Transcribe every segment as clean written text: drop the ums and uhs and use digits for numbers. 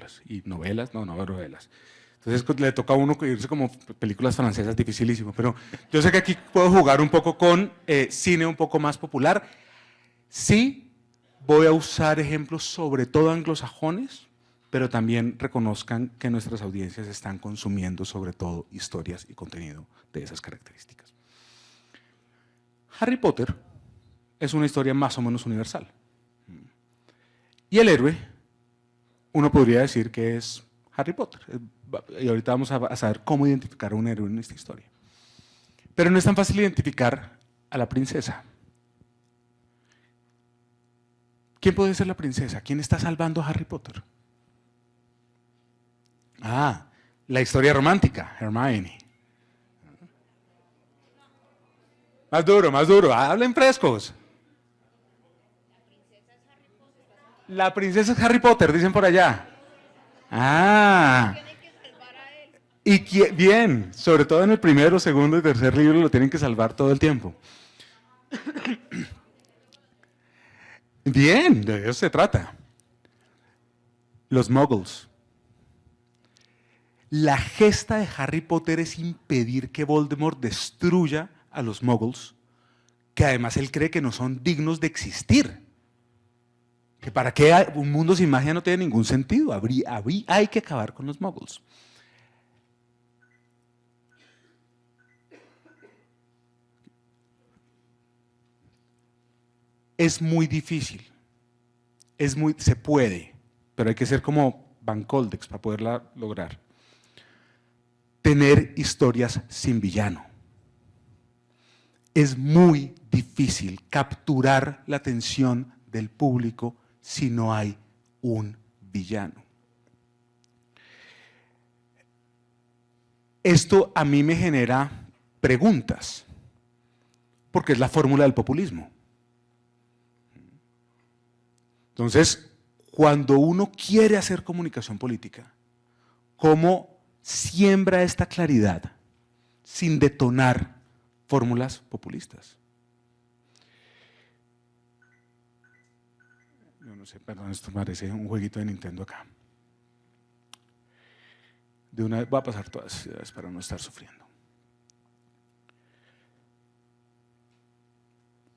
películas. Y novelas, no novelas. Entonces le toca a uno irse como películas francesas, dificilísimo. Pero yo sé que aquí puedo jugar un poco con cine un poco más popular. Sí, voy a usar ejemplos sobre todo anglosajones, pero también reconozcan que nuestras audiencias están consumiendo sobre todo historias y contenido de esas características. Harry Potter es una historia más o menos universal. Y el héroe, uno podría decir que es Harry Potter. Y ahorita vamos a saber cómo identificar a un héroe en esta historia. Pero no es tan fácil identificar a la princesa. ¿Quién puede ser la princesa? ¿Quién está salvando a Harry Potter? Ah, la historia romántica, Hermione. Más duro, hablen frescos. La princesa es Harry Potter, dicen por allá. Ah. Y bien, sobre todo en el primero, segundo y tercer libro lo tienen que salvar todo el tiempo. Bien, de eso se trata. Los muggles. La gesta de Harry Potter es impedir que Voldemort destruya a los muggles, que además él cree que no son dignos de existir. Que para qué un mundo sin magia no tiene ningún sentido. Hay que acabar con los muggles. Es muy difícil. Se puede, pero hay que ser como Van Coldex para poderla lograr. Tener historias sin villano. Es muy difícil capturar la atención del público si no hay un villano. Esto a mí me genera preguntas, porque es la fórmula del populismo. Entonces, cuando uno quiere hacer comunicación política, ¿cómo siembra esta claridad sin detonar fórmulas populistas? Yo no sé, perdón, esto parece un jueguito de Nintendo acá. De una vez voy a pasar todas las ciudades para no estar sufriendo.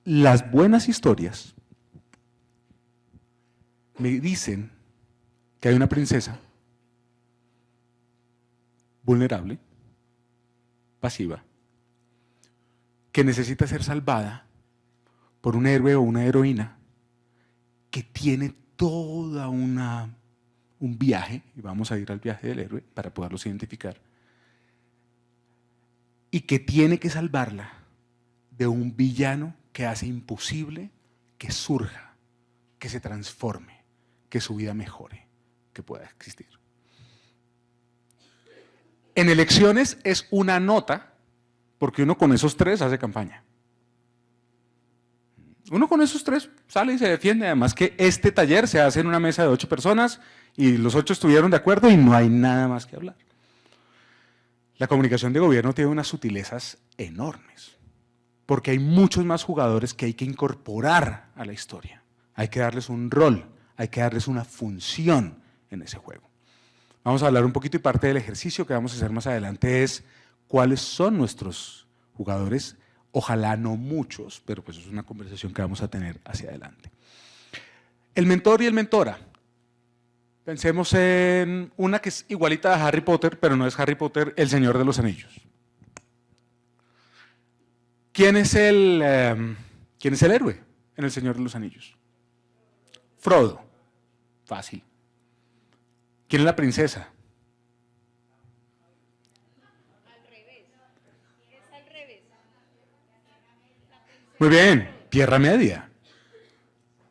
Las buenas historias me dicen que hay una princesa vulnerable, pasiva, que necesita ser salvada por un héroe o una heroína que tiene toda un viaje, y vamos a ir al viaje del héroe para poderlos identificar, y que tiene que salvarla de un villano que hace imposible que surja, que se transforme, que su vida mejore, que pueda existir. En elecciones es una nota, porque uno con esos tres hace campaña. Uno con esos tres sale y se defiende, además que este taller se hace en una mesa de 8 personas y los 8 estuvieron de acuerdo y no hay nada más que hablar. La comunicación de gobierno tiene unas sutilezas enormes, porque hay muchos más jugadores que hay que incorporar a la historia. Hay que darles un rol, hay que darles una función en ese juego. Vamos a hablar un poquito y parte del ejercicio que vamos a hacer más adelante es cuáles son nuestros jugadores, ojalá no muchos, pero pues es una conversación que vamos a tener hacia adelante. El mentor y el mentora. Pensemos en una que es igualita a Harry Potter, pero no es Harry Potter, El Señor de los Anillos. ¿Quién es el héroe en El Señor de los Anillos? Frodo. Fácil. ¿Quién es la princesa? Al revés. Es al revés. Muy bien, Tierra Media.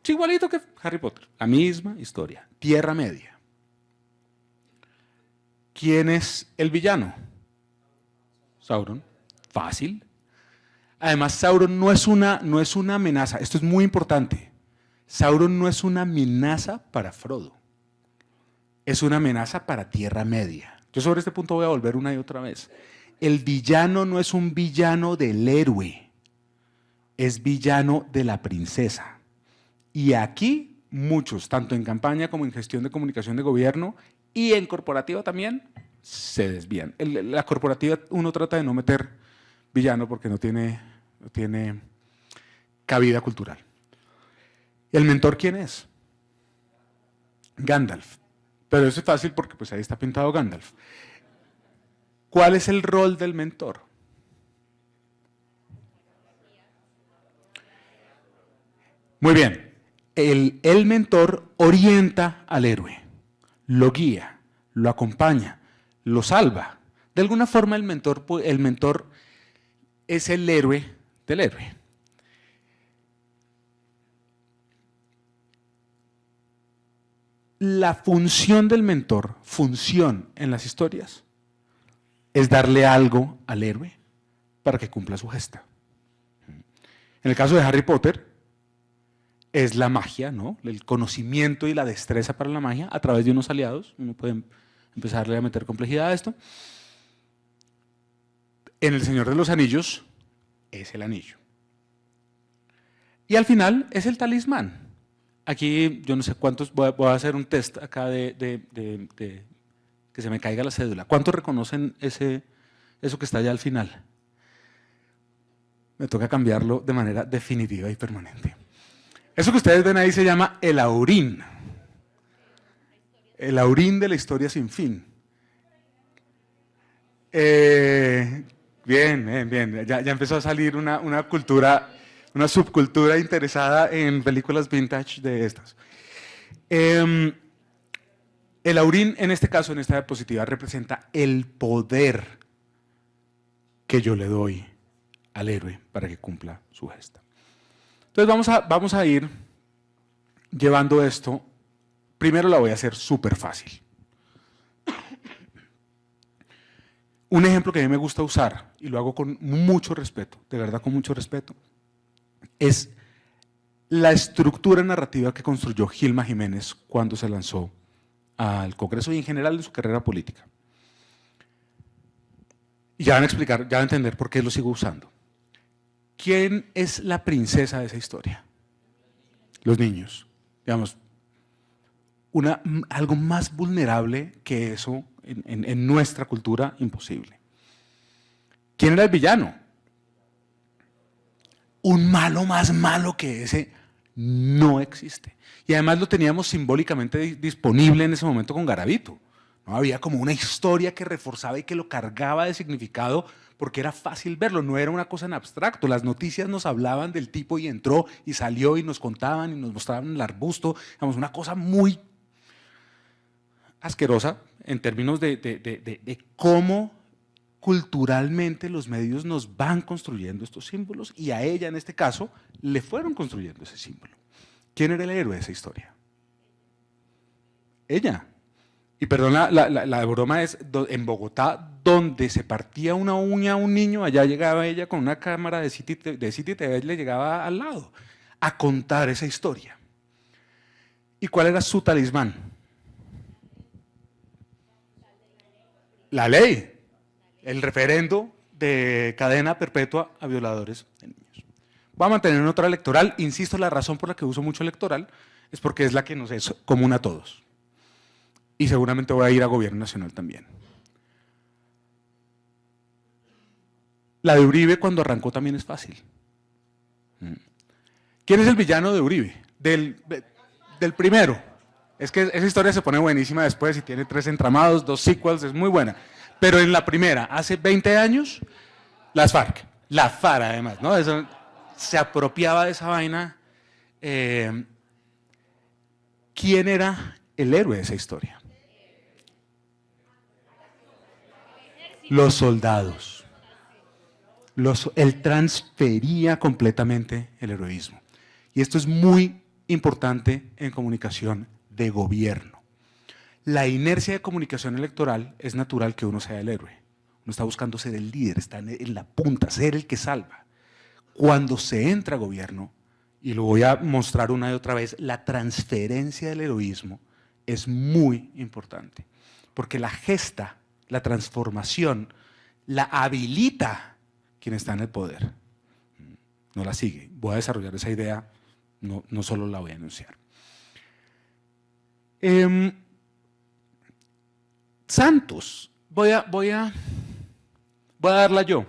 Es igualito que Harry Potter. La misma historia. Tierra Media. ¿Quién es el villano? Sauron. Fácil. Además, Sauron no es una amenaza. Esto es muy importante. Sauron no es una amenaza para Frodo. Es una amenaza para Tierra Media. Yo sobre este punto voy a volver una y otra vez. El villano no es un villano del héroe. Es villano de la princesa. Y aquí muchos, tanto en campaña como en gestión de comunicación de gobierno, y en corporativa también se desvían. La corporativa uno trata de no meter villano porque no tiene cabida cultural. ¿El mentor quién es? Gandalf. Pero eso es fácil porque pues ahí está pintado Gandalf. ¿Cuál es el rol del mentor? Muy bien. El mentor orienta al héroe, lo guía, lo acompaña, lo salva. De alguna forma el mentor es el héroe del héroe. La función del mentor, función en las historias, es darle algo al héroe para que cumpla su gesta. En el caso de Harry Potter, es la magia, ¿no? El conocimiento y la destreza para la magia a través de unos aliados. Uno puede empezarle a meter complejidad a esto. En El Señor de los Anillos es el anillo. Y al final es el talismán. Aquí yo no sé cuántos, voy a hacer un test acá de que se me caiga la cédula. ¿Cuántos reconocen eso que está allá al final? Me toca cambiarlo de manera definitiva y permanente. Eso que ustedes ven ahí se llama el Aurín. El Aurín de la historia sin fin. Bien. Ya empezó a salir una cultura, una subcultura interesada en películas vintage de estas. El Aurín, en este caso, en esta diapositiva, representa el poder que yo le doy al héroe para que cumpla su gesta. Entonces vamos a ir llevando esto. Primero la voy a hacer súper fácil. Un ejemplo que a mí me gusta usar, y lo hago con mucho respeto, de verdad con mucho respeto, es la estructura narrativa que construyó Gilma Jiménez cuando se lanzó al Congreso y en general en su carrera política. Y ya van a explicar, ya van a entender por qué lo sigo usando. ¿Quién es la princesa de esa historia? Los niños. Digamos, algo más vulnerable que eso en nuestra cultura, imposible. ¿Quién era el villano? Un malo más malo que ese no existe. Y además lo teníamos simbólicamente disponible en ese momento con Garavito. ¿No? Había como una historia que reforzaba y que lo cargaba de significado porque era fácil verlo, no era una cosa en abstracto. Las noticias nos hablaban del tipo y entró y salió y nos contaban y nos mostraban el arbusto. Digamos, una cosa muy asquerosa en términos de cómo culturalmente los medios nos van construyendo estos símbolos y a ella, en este caso, le fueron construyendo ese símbolo. ¿Quién era el héroe de esa historia? Ella. Y perdón, la broma es en Bogotá, donde se partía una uña a un niño, allá llegaba ella con una cámara de City TV, le llegaba al lado a contar esa historia. ¿Y cuál era su talismán? La ley, el referendo de cadena perpetua a violadores de niños. Voy a mantener otra electoral, insisto, la razón por la que uso mucho electoral es porque es la que nos es común a todos. Y seguramente voy a ir a gobierno nacional también. La de Uribe cuando arrancó también es fácil. ¿Quién es el villano de Uribe? Del primero. Es que esa historia se pone buenísima después y tiene 3 entramados, 2 sequels, es muy buena. Pero en la primera, hace 20 años, las FARC. La FARC además, ¿no? Eso, se apropiaba de esa vaina. ¿Quién era el héroe de esa historia? Los soldados. Él transfería completamente el heroísmo. Y esto es muy importante en comunicación de gobierno. La inercia de comunicación electoral es natural que uno sea el héroe. Uno está buscando ser el líder, está en la punta, ser el que salva. Cuando se entra a gobierno, y lo voy a mostrar una y otra vez, la transferencia del heroísmo es muy importante. Porque la gesta, la transformación, la habilita quien está en el poder. No la sigue. Voy a desarrollar esa idea, no solo la voy a enunciar. Santos, voy a darla yo,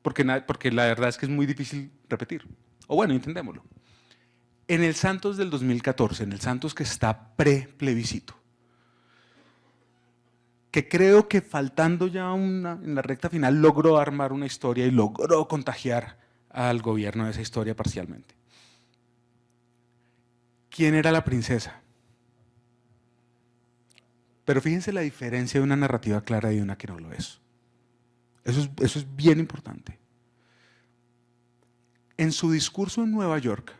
porque la verdad es que es muy difícil repetir. O bueno, intentémoslo. En el Santos del 2014, en el Santos que está pre-plebiscito, que creo que faltando ya en la recta final logró armar una historia y logró contagiar al gobierno de esa historia parcialmente. ¿Quién era la princesa? Pero fíjense la diferencia de una narrativa clara y de una que no lo es. Eso es bien importante. En su discurso en Nueva York,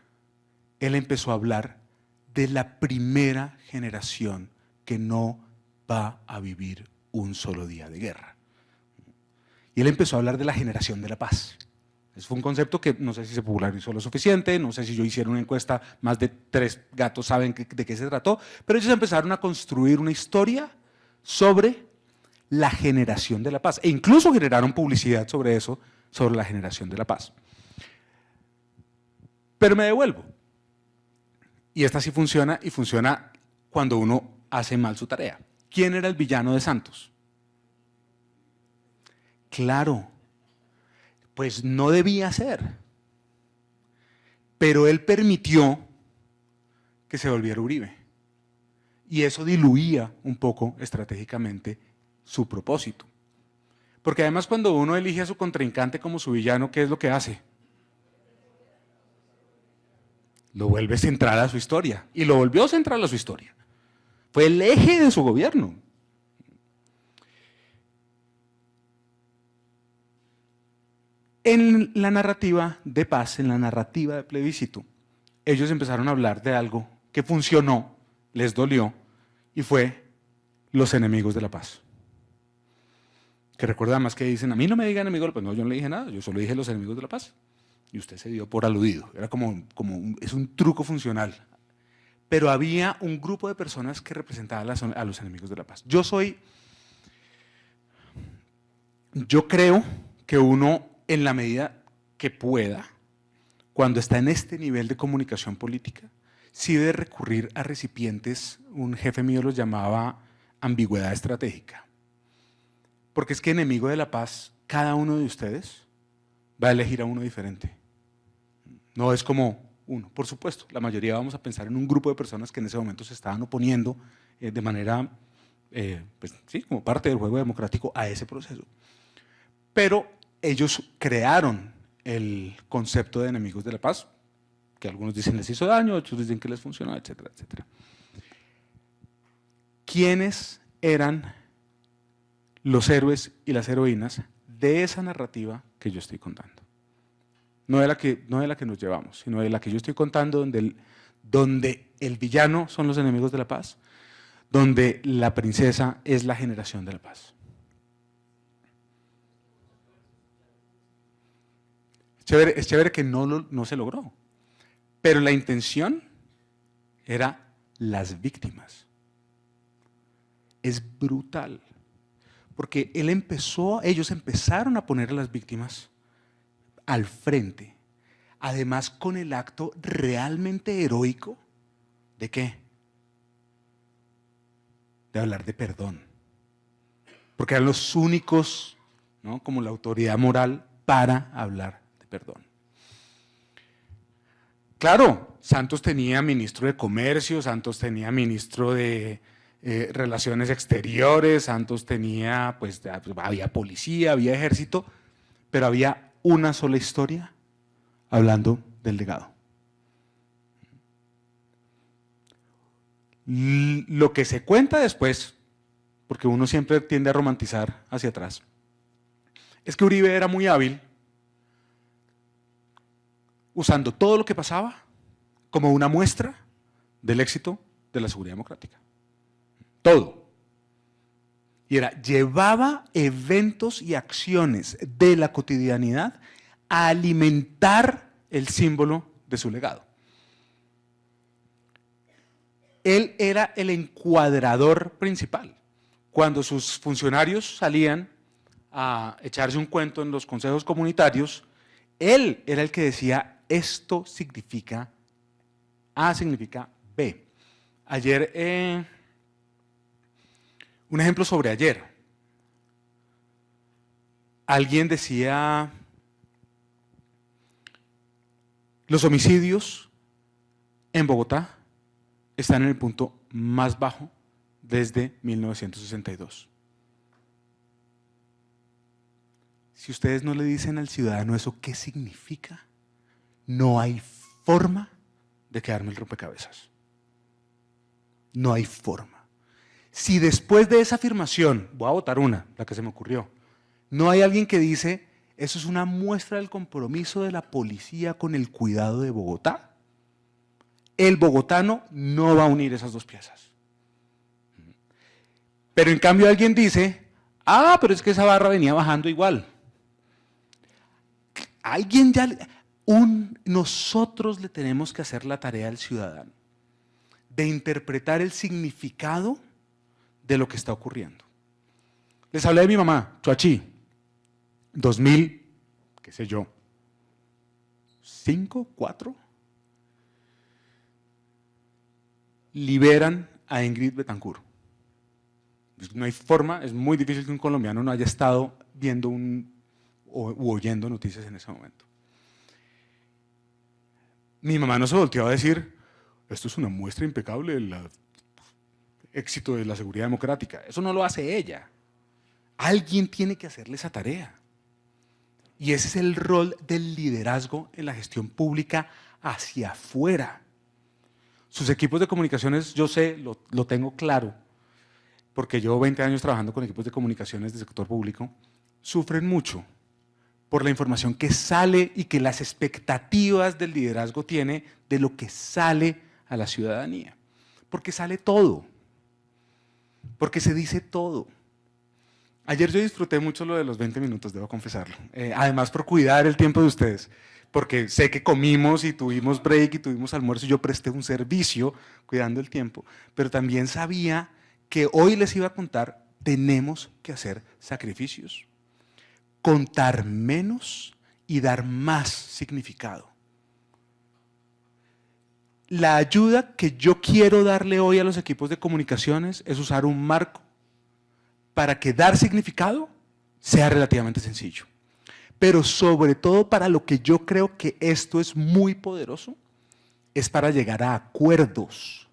él empezó a hablar de la primera generación que no va a vivir un solo día de guerra. Y él empezó a hablar de la generación de la paz. Ese fue un concepto que no sé si se popularizó lo suficiente, no sé si yo hiciera una encuesta, más de 3 gatos saben de qué se trató, pero ellos empezaron a construir una historia sobre la generación de la paz, e incluso generaron publicidad sobre eso, sobre la generación de la paz. Pero me devuelvo, y esta sí funciona, y funciona cuando uno hace mal su tarea. ¿Quién era el villano de Santos? Claro, pues no debía ser, pero él permitió que se volviera Uribe, y eso diluía un poco estratégicamente su propósito. Porque además cuando uno elige a su contrincante como su villano, ¿qué es lo que hace? Lo vuelve central a su historia, y lo volvió central a su historia. Fue el eje de su gobierno. En la narrativa de paz, en la narrativa de plebiscito, ellos empezaron a hablar de algo que funcionó, les dolió, y fue los enemigos de la paz. Que recuerda más que dicen, a mí no me digan enemigos de la paz. No, yo no le dije nada, yo solo dije los enemigos de la paz. Y usted se dio por aludido. Era es un truco funcional. Pero había un grupo de personas que representaban a los enemigos de la paz. Yo creo que uno, en la medida que pueda, cuando está en este nivel de comunicación política, sí debe recurrir a recipientes, un jefe mío los llamaba ambigüedad estratégica. Porque es que enemigo de la paz, cada uno de ustedes va a elegir a uno diferente. No es como uno. Por supuesto, la mayoría vamos a pensar en un grupo de personas que en ese momento se estaban oponiendo de manera, pues sí, como parte del juego democrático a ese proceso. Pero ellos crearon el concepto de enemigos de la paz, que algunos dicen les hizo daño, otros dicen que les funcionó, etcétera, etcétera. ¿Quiénes eran los héroes y las heroínas de esa narrativa que yo estoy contando? No de la que nos llevamos, sino de la que yo estoy contando, donde el villano son los enemigos de la paz, donde la princesa es la generación de la paz. Es chévere que no se logró, pero la intención era las víctimas. Es brutal, porque ellos empezaron a poner a las víctimas al frente, además con el acto realmente heroico, ¿de qué? De hablar de perdón, porque eran los únicos, ¿no?, como la autoridad moral para hablar de perdón. Claro, Santos tenía ministro de Comercio, Santos tenía ministro de Relaciones Exteriores, Santos tenía, pues había policía, había ejército, pero había una sola historia hablando del legado. Lo que se cuenta después, porque uno siempre tiende a romantizar hacia atrás, es que Uribe era muy hábil usando todo lo que pasaba como una muestra del éxito de la seguridad democrática. Todo. Y llevaba eventos y acciones de la cotidianidad a alimentar el símbolo de su legado. Él era el encuadrador principal. Cuando sus funcionarios salían a echarse un cuento en los consejos comunitarios, él era el que decía, esto significa, A significa B. Ayer Un ejemplo sobre ayer. Alguien decía, los homicidios en Bogotá están en el punto más bajo desde 1962. Si ustedes no le dicen al ciudadano eso, ¿qué significa? No hay forma de quedarme el rompecabezas. No hay forma. Si después de esa afirmación, voy a votar una, la que se me ocurrió, no hay alguien que dice, eso es una muestra del compromiso de la policía con el cuidado de Bogotá, el bogotano no va a unir esas dos piezas. Pero en cambio alguien dice, pero es que esa barra venía bajando igual. Alguien ya, nosotros le tenemos que hacer la tarea al ciudadano de interpretar el significado de lo que está ocurriendo. Les hablé de mi mamá, Chuachi, 2000, qué sé yo, 5, 4, liberan a Ingrid Betancourt. No hay forma, es muy difícil que un colombiano no haya estado viendo u oyendo noticias en ese momento. Mi mamá no se volteó a decir, esto es una muestra impecable del éxito de la seguridad democrática. Eso no lo hace ella. Alguien tiene que hacerle esa tarea. Y ese es el rol del liderazgo en la gestión pública hacia afuera. Sus equipos de comunicaciones, yo sé, lo tengo claro, porque llevo 20 años trabajando con equipos de comunicaciones del sector público, sufren mucho por la información que sale y que las expectativas del liderazgo tiene de lo que sale a la ciudadanía. Porque sale todo, porque se dice todo. Ayer yo disfruté mucho lo de los 20 minutos, debo confesarlo. Además por cuidar el tiempo de ustedes, porque sé que comimos y tuvimos break y tuvimos almuerzo y yo presté un servicio cuidando el tiempo, pero también sabía que hoy les iba a contar, tenemos que hacer sacrificios, contar menos y dar más significado. La ayuda que yo quiero darle hoy a los equipos de comunicaciones es usar un marco para que dar significado sea relativamente sencillo. Pero sobre todo para lo que yo creo que esto es muy poderoso, es para llegar a acuerdos.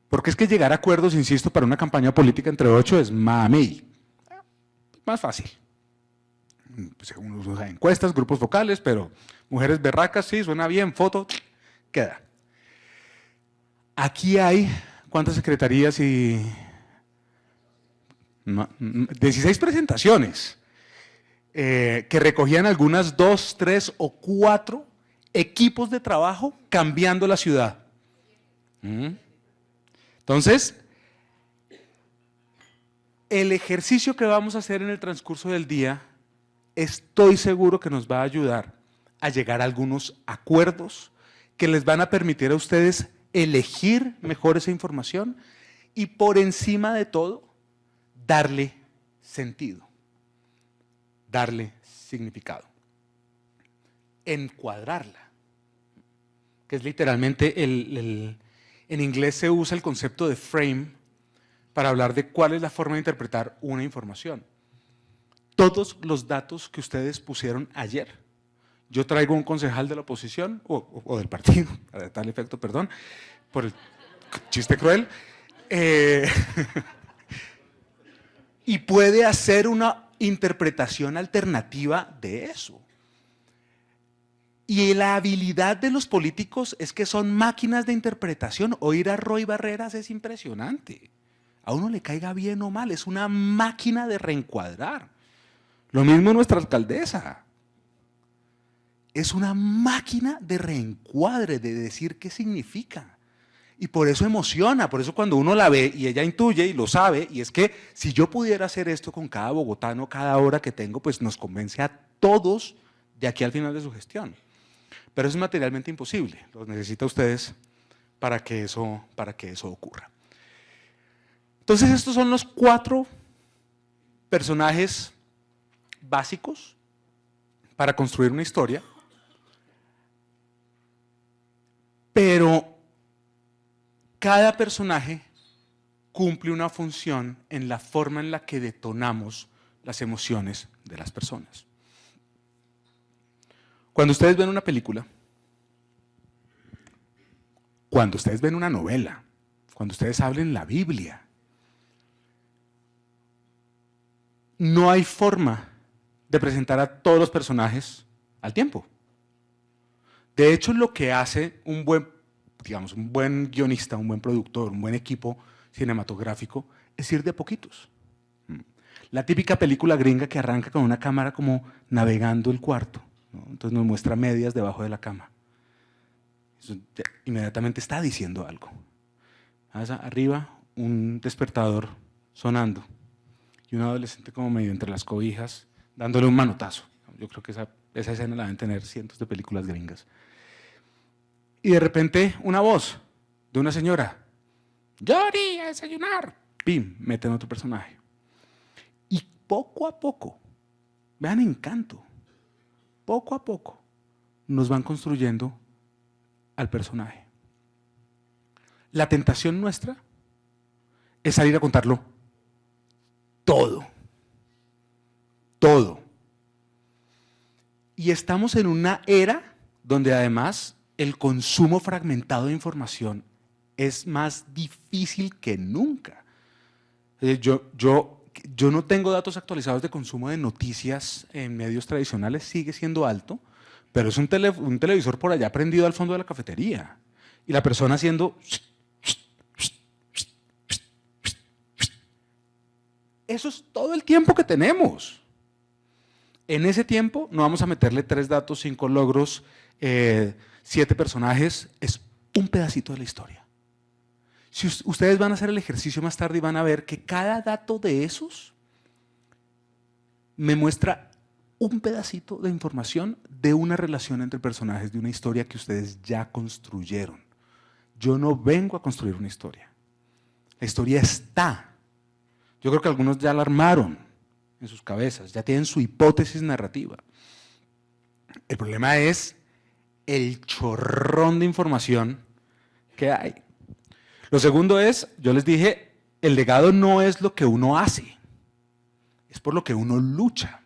Porque es que llegar a acuerdos, insisto, para una campaña política entre 8 es mami. Más fácil. Pues uno usa encuestas, grupos vocales, pero mujeres berracas, sí, suena bien, foto, queda. Aquí hay, ¿cuántas secretarías y 16 presentaciones que recogían algunas 2, 3 o 4 equipos de trabajo cambiando la ciudad. Entonces, el ejercicio que vamos a hacer en el transcurso del día, estoy seguro que nos va a ayudar a llegar a algunos acuerdos que les van a permitir a ustedes elegir mejor esa información y por encima de todo, darle sentido, darle significado, encuadrarla, que es literalmente en inglés se usa el concepto de frame para hablar de cuál es la forma de interpretar una información. Todos los datos que ustedes pusieron ayer, yo traigo un concejal de la oposición, o del partido, para tal efecto, perdón, por el chiste cruel, y puede hacer una interpretación alternativa de eso. Y la habilidad de los políticos es que son máquinas de interpretación. Oír a Roy Barreras es impresionante. A uno le caiga bien o mal, es una máquina de reencuadrar. Lo mismo nuestra alcaldesa. Es una máquina de reencuadre, de decir qué significa. Y por eso emociona, por eso cuando uno la ve y ella intuye y lo sabe, y es que si yo pudiera hacer esto con cada bogotano, cada hora que tengo, pues nos convence a todos de aquí al final de su gestión. Pero eso es materialmente imposible, los necesita ustedes para que eso ocurra. Entonces estos son los 4 personajes básicos para construir una historia, pero cada personaje cumple una función en la forma en la que detonamos las emociones de las personas. Cuando ustedes ven una película, cuando ustedes ven una novela, cuando ustedes hablen la Biblia, no hay forma de presentar a todos los personajes al tiempo. De hecho, lo que hace un buen guionista, un buen productor, un buen equipo cinematográfico es ir de poquitos. La típica película gringa que arranca con una cámara como navegando el cuarto, ¿no? Entonces nos muestra medias debajo de la cama. Eso inmediatamente está diciendo algo. Arriba, un despertador sonando y un adolescente como medio entre las cobijas dándole un manotazo. Yo creo que esa escena la deben tener cientos de películas gringas. Y de repente una voz de una señora, ¡Yori, a desayunar! ¡Pim! Meten otro personaje. Y poco a poco, vean Encanto, poco a poco nos van construyendo al personaje. La tentación nuestra es salir a contarlo todo. Todo. Y estamos en una era donde además el consumo fragmentado de información es más difícil que nunca. Yo no tengo datos actualizados de consumo de noticias en medios tradicionales, sigue siendo alto, pero es un televisor por allá prendido al fondo de la cafetería y la persona haciendo... Eso es todo el tiempo que tenemos. En ese tiempo no vamos a meterle 3 datos, 5 logros, 7 personajes, es un pedacito de la historia. Si ustedes van a hacer el ejercicio más tarde y van a ver que cada dato de esos me muestra un pedacito de información de una relación entre personajes, de una historia que ustedes ya construyeron. Yo no vengo a construir una historia. La historia está. Yo creo que algunos ya la armaron en sus cabezas, ya tienen su hipótesis narrativa. El problema es el chorrón de información que hay. Lo segundo es, yo les dije, el legado no es lo que uno hace, es por lo que uno lucha.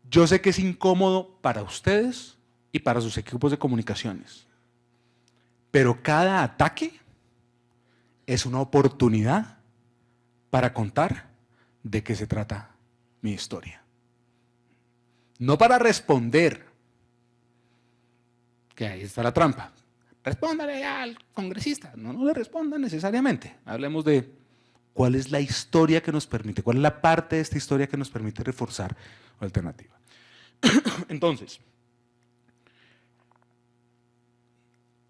Yo sé que es incómodo para ustedes y para sus equipos de comunicaciones, pero cada ataque es una oportunidad para contar de qué se trata mi historia. No para responder, que ahí está la trampa. Respóndale al congresista. No le respondan necesariamente. Hablemos de cuál es la historia que nos permite, cuál es la parte de esta historia que nos permite reforzar la alternativa. Entonces,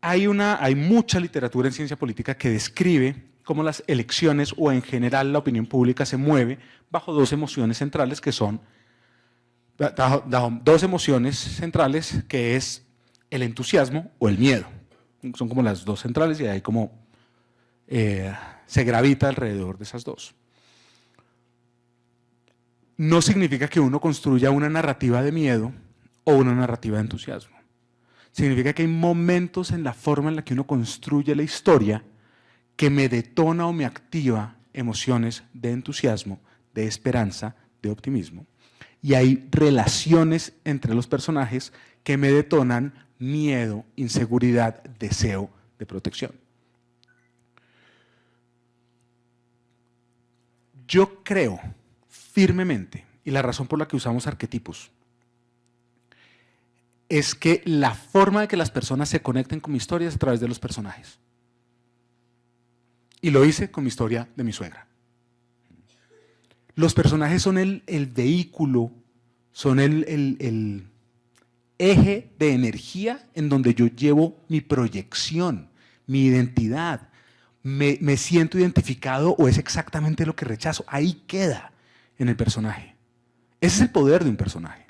hay mucha literatura en ciencia política que describe cómo las elecciones o en general la opinión pública se mueve bajo 2 emociones centrales que son, bajo 2 emociones centrales que es el entusiasmo o el miedo. Son como las 2 centrales y ahí como se gravita alrededor de esas 2. No significa que uno construya una narrativa de miedo o una narrativa de entusiasmo. Significa que hay momentos en la forma en la que uno construye la historia que me detona o me activa emociones de entusiasmo, de esperanza, de optimismo. Y hay relaciones entre los personajes que me detonan miedo, inseguridad, deseo de protección. Yo creo firmemente, y la razón por la que usamos arquetipos, es que la forma de que las personas se conecten con mi historia es a través de los personajes. Y lo hice con mi historia de mi suegra. Los personajes son el vehículo, son el eje de energía en donde yo llevo mi proyección, mi identidad. Me siento identificado o es exactamente lo que rechazo. Ahí queda en el personaje. Ese es el poder de un personaje.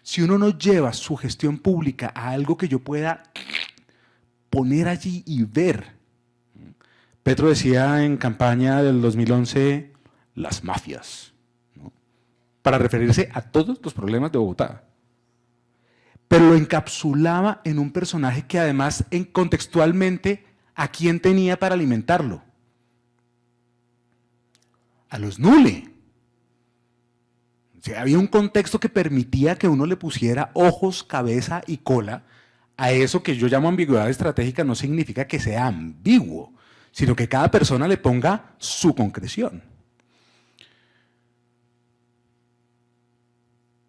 Si uno no lleva su gestión pública a algo que yo pueda poner allí y ver. Petro decía en campaña del 2011, las mafias, ¿no? Para referirse a todos los problemas de Bogotá. Pero lo encapsulaba en un personaje que además contextualmente ¿A quién tenía para alimentarlo? A los Nule. O sea, había un contexto que permitía que uno le pusiera ojos, cabeza y cola a eso que yo llamo ambigüedad estratégica. No significa que sea ambiguo, sino que cada persona le ponga su concreción.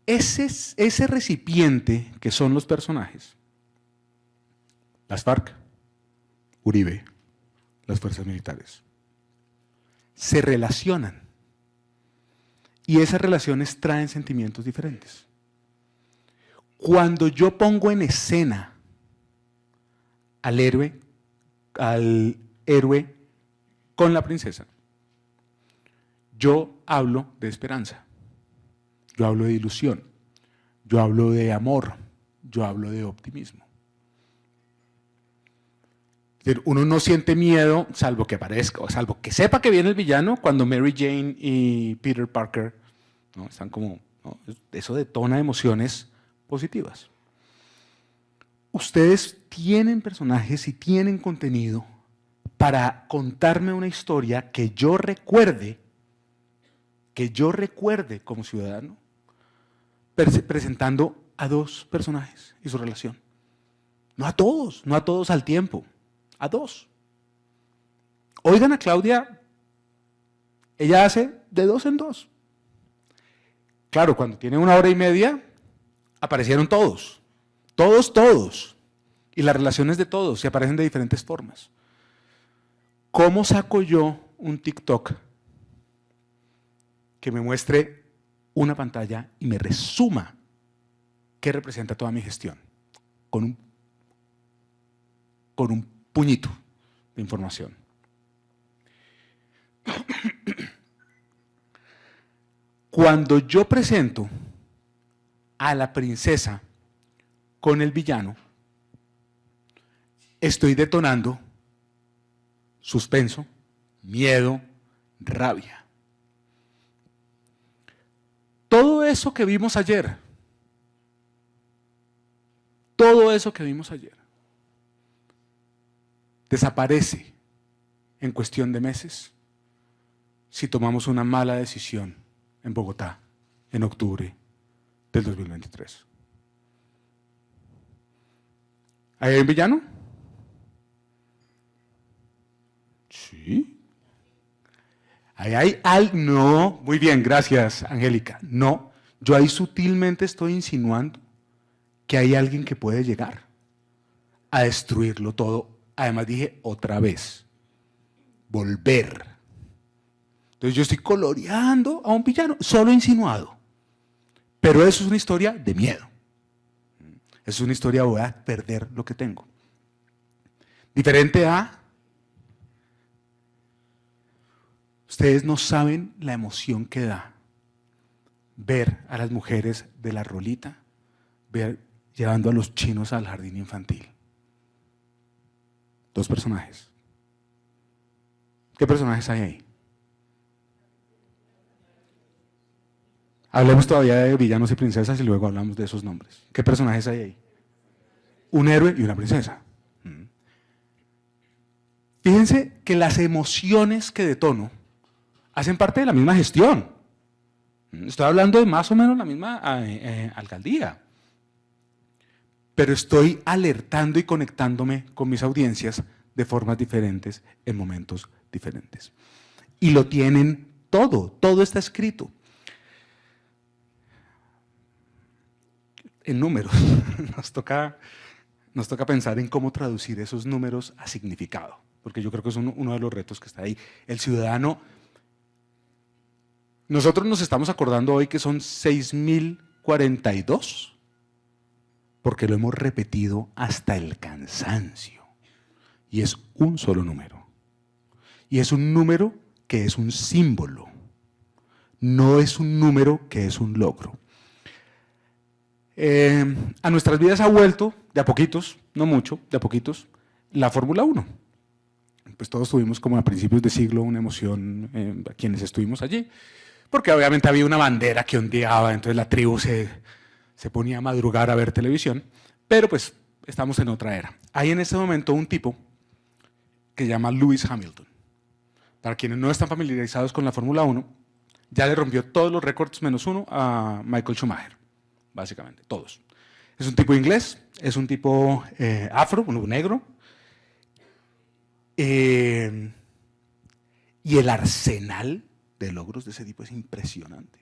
Ese recipiente que son los personajes, las FARC, Uribe, las fuerzas militares, se relacionan. Y esas relaciones traen sentimientos diferentes. Cuando yo pongo en escena al héroe con la princesa, yo hablo de esperanza, yo hablo de ilusión, yo hablo de amor, yo hablo de optimismo. Es decir, uno no siente miedo, salvo que aparezca, o salvo que sepa que viene el villano, cuando Mary Jane y Peter Parker, ¿no?, están como, ¿no?, eso detona emociones positivas. Ustedes tienen personajes y tienen contenido para contarme una historia que yo recuerde como ciudadano, presentando a dos personajes y su relación. No a todos al tiempo, a dos. Oigan a Claudia, ella hace de dos en dos. Claro, cuando tiene 1 hora y media, aparecieron todos. Y las relaciones de todos se aparecen de diferentes formas. ¿Cómo saco yo un TikTok que me muestre una pantalla y me resuma qué representa toda mi gestión? Con un puñito de información. Cuando yo presento a la princesa con el villano, estoy detonando suspenso, miedo, rabia. Todo eso que vimos ayer, desaparece en cuestión de meses si tomamos una mala decisión en Bogotá en octubre del 2023. ¿Ahí hay un villano? Sí. Ahí hay algo. No, muy bien, gracias, Angélica. No, yo ahí sutilmente estoy insinuando que hay alguien que puede llegar a destruirlo todo. Además dije otra vez, volver. Entonces yo estoy coloreando a un villano, solo insinuado. Pero eso es una historia de miedo. Es una historia de voy a perder lo que tengo. Diferente a, ustedes no saben la emoción que da ver a las mujeres de la rolita, llevando a los chinos al jardín infantil. Dos personajes. ¿Qué personajes hay ahí? Hablemos todavía de villanos y princesas y luego hablamos de esos nombres. ¿Qué personajes hay ahí? Un héroe y una princesa. Fíjense que las emociones que detono hacen parte de la misma gestión. Estoy hablando de más o menos la misma alcaldía. Pero estoy alertando y conectándome con mis audiencias de formas diferentes en momentos diferentes. Y lo tienen todo está escrito. En números. Nos toca pensar en cómo traducir esos números a significado, porque yo creo que es uno de los retos que está ahí. El ciudadano, nosotros nos estamos acordando hoy que son 6.042, porque lo hemos repetido hasta el cansancio. Y es un solo número. Y es un número que es un símbolo. No es un número que es un logro. A nuestras vidas ha vuelto, de a poquitos, no mucho, de a poquitos, la Fórmula 1. Pues todos tuvimos como a principios de siglo una emoción, quienes estuvimos allí, porque obviamente había una bandera que ondeaba, entonces la tribu se ponía a madrugar a ver televisión, pero pues estamos en otra era. Hay en este momento un tipo que se llama Lewis Hamilton. Para quienes no están familiarizados con la Fórmula 1, ya le rompió todos los récords menos uno a Michael Schumacher, básicamente, todos. Es un tipo inglés, es un tipo afro, un negro, y el arsenal de logros de ese tipo es impresionante.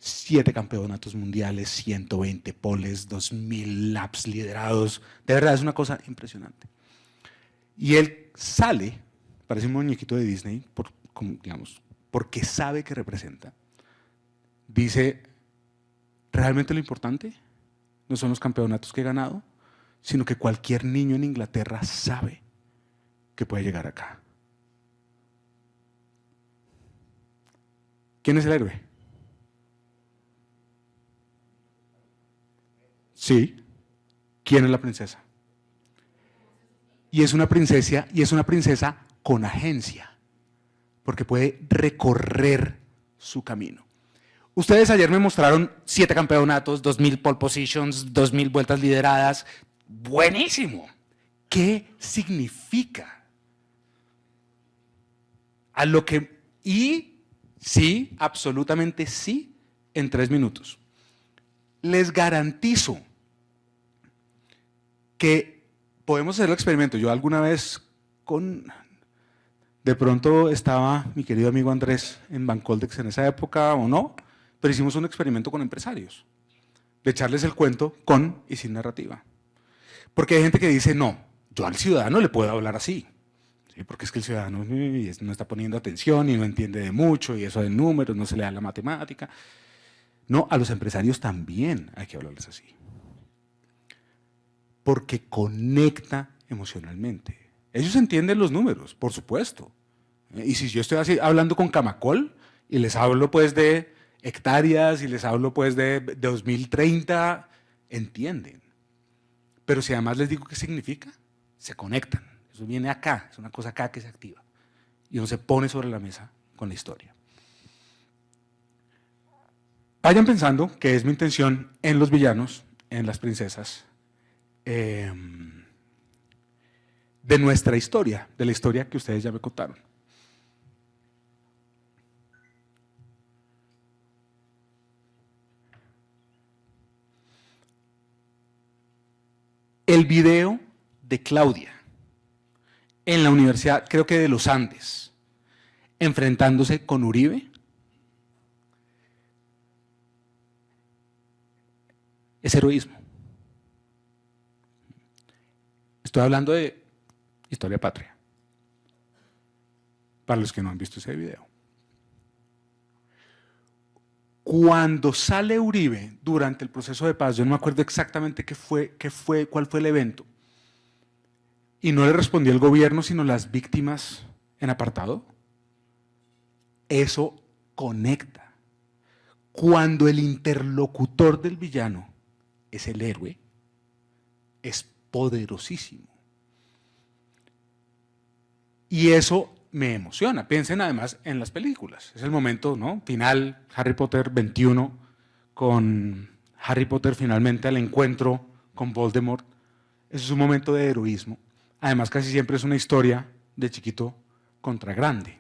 7 campeonatos mundiales, 120 poles, 2000 laps liderados, de verdad es una cosa impresionante. Y él sale, parece un muñequito de Disney, digamos, porque sabe que representa. Dice, realmente lo importante no son los campeonatos que he ganado, sino que cualquier niño en Inglaterra sabe que puede llegar acá. ¿Quién es el héroe? Sí. ¿Quién es la princesa? Y es una princesa con agencia, porque puede recorrer su camino. Ustedes ayer me mostraron 7 campeonatos, 2000 pole positions, 2000 vueltas lideradas. ¡Buenísimo! ¿Qué significa? Sí, absolutamente sí, en 3 minutos. Les garantizo que podemos hacer el experimento. Yo alguna vez de pronto estaba mi querido amigo Andrés en Bancoldex en esa época o no, pero hicimos un experimento con empresarios, de echarles el cuento con y sin narrativa. Porque hay gente que dice, no, yo al ciudadano le puedo hablar así, ¿sí? Porque es que el ciudadano no está poniendo atención y no entiende de mucho, y eso de números, no se le da la matemática. No, a los empresarios también hay que hablarles así. Porque conecta emocionalmente. Ellos entienden los números, por supuesto. Y si yo estoy así hablando con Camacol y les hablo pues de hectáreas y les hablo pues de 2030, entienden. Pero si además les digo qué significa, se conectan. Eso viene acá, es una cosa acá que se activa. Y uno se pone sobre la mesa con la historia. Vayan pensando que es mi intención en los villanos, en las princesas, de nuestra historia, de la historia que ustedes ya me contaron. El video de Claudia en la Universidad, creo que de los Andes, enfrentándose con Uribe, es heroísmo. Estoy hablando de historia patria, para los que no han visto ese video. Cuando sale Uribe durante el proceso de paz, yo no me acuerdo exactamente cuál fue el evento, y no le respondió el gobierno, sino las víctimas en apartado, eso conecta. Cuando el interlocutor del villano es el héroe, es poderosísimo. Y eso me emociona. Piensen además en las películas. Es el momento, ¿no? Final, Harry Potter 21, con Harry Potter finalmente al encuentro con Voldemort. Eso es un momento de heroísmo. Además, casi siempre es una historia de chiquito contra grande,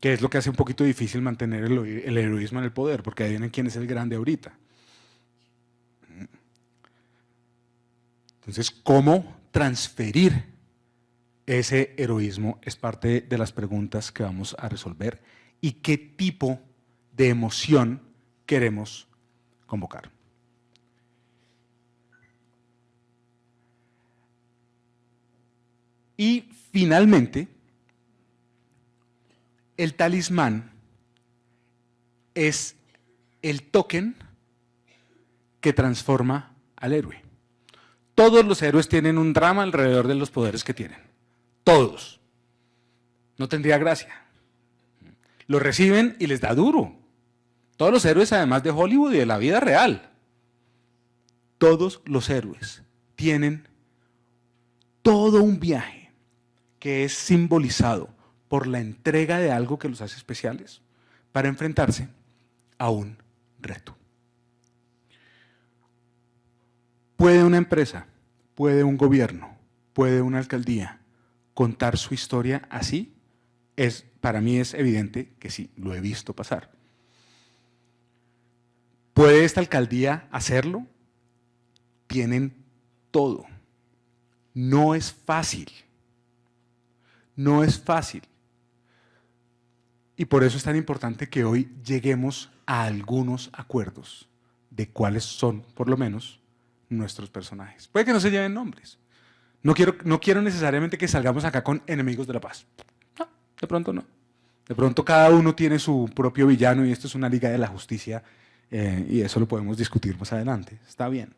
que es lo que hace un poquito difícil mantener el heroísmo en el poder, porque adivinen quién es el grande ahorita. Entonces, ¿cómo transferir ese heroísmo? Es parte de las preguntas que vamos a resolver, y qué tipo de emoción queremos convocar. Y finalmente, el talismán es el token que transforma al héroe. Todos los héroes tienen un drama alrededor de los poderes que tienen. Todos. No tendría gracia. Lo reciben y les da duro. Todos los héroes, además de Hollywood y de la vida real. Todos los héroes tienen todo un viaje que es simbolizado por la entrega de algo que los hace especiales para enfrentarse a un reto. Puede una empresa, puede un gobierno, puede una alcaldía contar su historia así? Para mí es evidente que sí, lo he visto pasar. ¿Puede esta alcaldía hacerlo? Tienen todo. No es fácil. No es fácil. Y por eso es tan importante que hoy lleguemos a algunos acuerdos de cuáles son, por lo menos, nuestros personajes. Puede que no se lleven nombres. No quiero necesariamente que salgamos acá con enemigos de la paz. No, de pronto no. De pronto cada uno tiene su propio villano y esto es una liga de la justicia y eso lo podemos discutir más adelante. Está bien.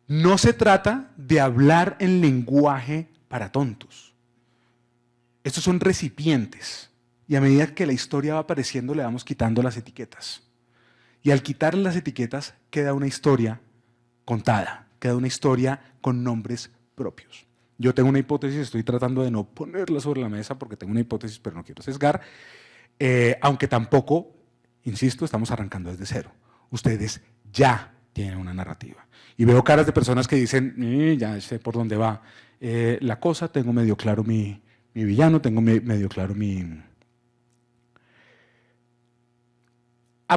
No se trata de hablar en lenguaje para tontos. Estos son recipientes y a medida que la historia va apareciendo le vamos quitando las etiquetas. Y al quitar las etiquetas queda una historia contada, queda una historia con nombres propios. Yo tengo una hipótesis, estoy tratando de no ponerla sobre la mesa porque tengo una hipótesis, pero no quiero sesgar, aunque tampoco, insisto, estamos arrancando desde cero. Ustedes ya tienen una narrativa. Y veo caras de personas que dicen, ya sé por dónde va la cosa, tengo medio claro mi villano, tengo medio claro mi...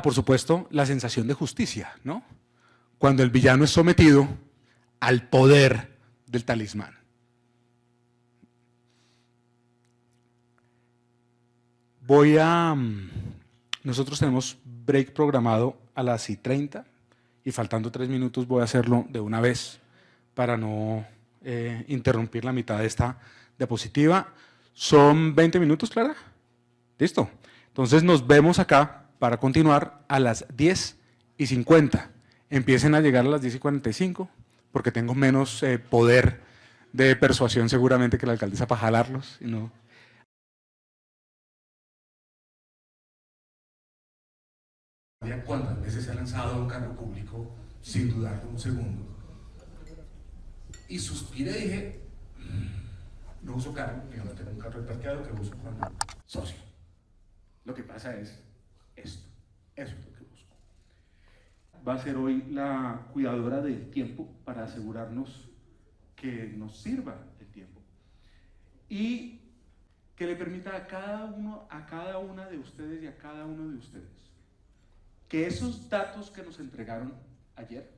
por supuesto, la sensación de justicia, ¿no? Cuando el villano es sometido al poder del talismán. Nosotros tenemos break programado a las 1:30 y faltando 3 minutos voy a hacerlo de una vez para no interrumpir la mitad de esta diapositiva. ¿Son 20 minutos, Clara? ¿Listo? Entonces nos vemos acá para continuar a las 10:50. Empiecen a llegar a las 10:45 porque tengo menos poder de persuasión seguramente que la alcaldesa para jalarlos. Y no. ¿Cuántas veces se ha lanzado a un cargo público sin dudar un segundo? Y suspiré y dije, no uso carro, yo no tengo un carro de parqueado que uso cuando socio. Lo que pasa es esto, eso es lo que busco. Va a ser hoy la cuidadora del tiempo para asegurarnos que nos sirva el tiempo y que le permita a cada una de ustedes y a cada uno de ustedes que esos datos que nos entregaron ayer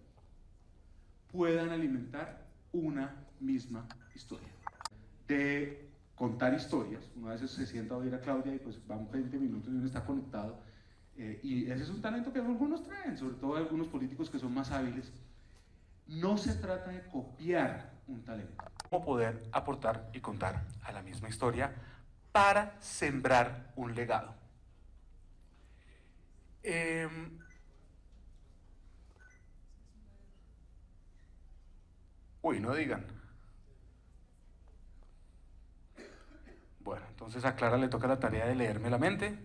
puedan alimentar una misma historia. De contar historias, una vez se sienta a oír a Claudia y pues van 20 minutos y uno está conectado, y ese es un talento que algunos traen, sobre todo algunos políticos que son más hábiles. No se trata de copiar un talento, cómo poder aportar y contar a la misma historia para sembrar un legado. No digan. Bueno, entonces a Clara le toca la tarea de leerme la mente.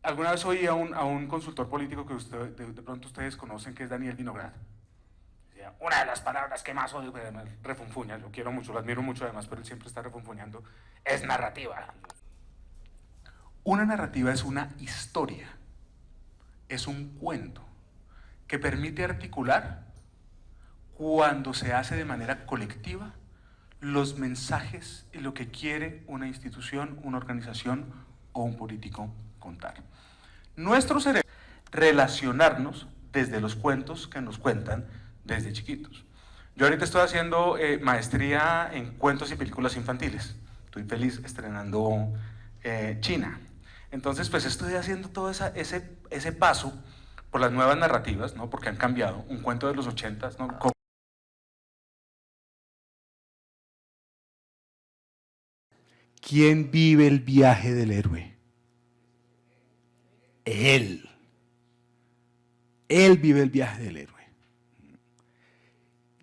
Alguna vez oí a un consultor político que de pronto ustedes conocen, que es Daniel Vinograd. Decía, una de las palabras que más odio, que me refunfuña, lo quiero mucho, lo admiro mucho además, pero él siempre está refunfuñando, es narrativa. Una narrativa es una historia, es un cuento que permite articular, cuando se hace de manera colectiva, los mensajes y lo que quiere una institución, una organización o un político contar. Nuestro cerebro relacionarnos desde los cuentos que nos cuentan desde chiquitos. Yo ahorita estoy haciendo maestría en cuentos y películas infantiles. Estoy feliz estrenando China. Entonces, pues estoy haciendo todo ese paso por las nuevas narrativas, ¿no? Porque han cambiado. Un cuento de los 80s, ¿no? ¿Quién vive el viaje del héroe? Él. Él vive el viaje del héroe.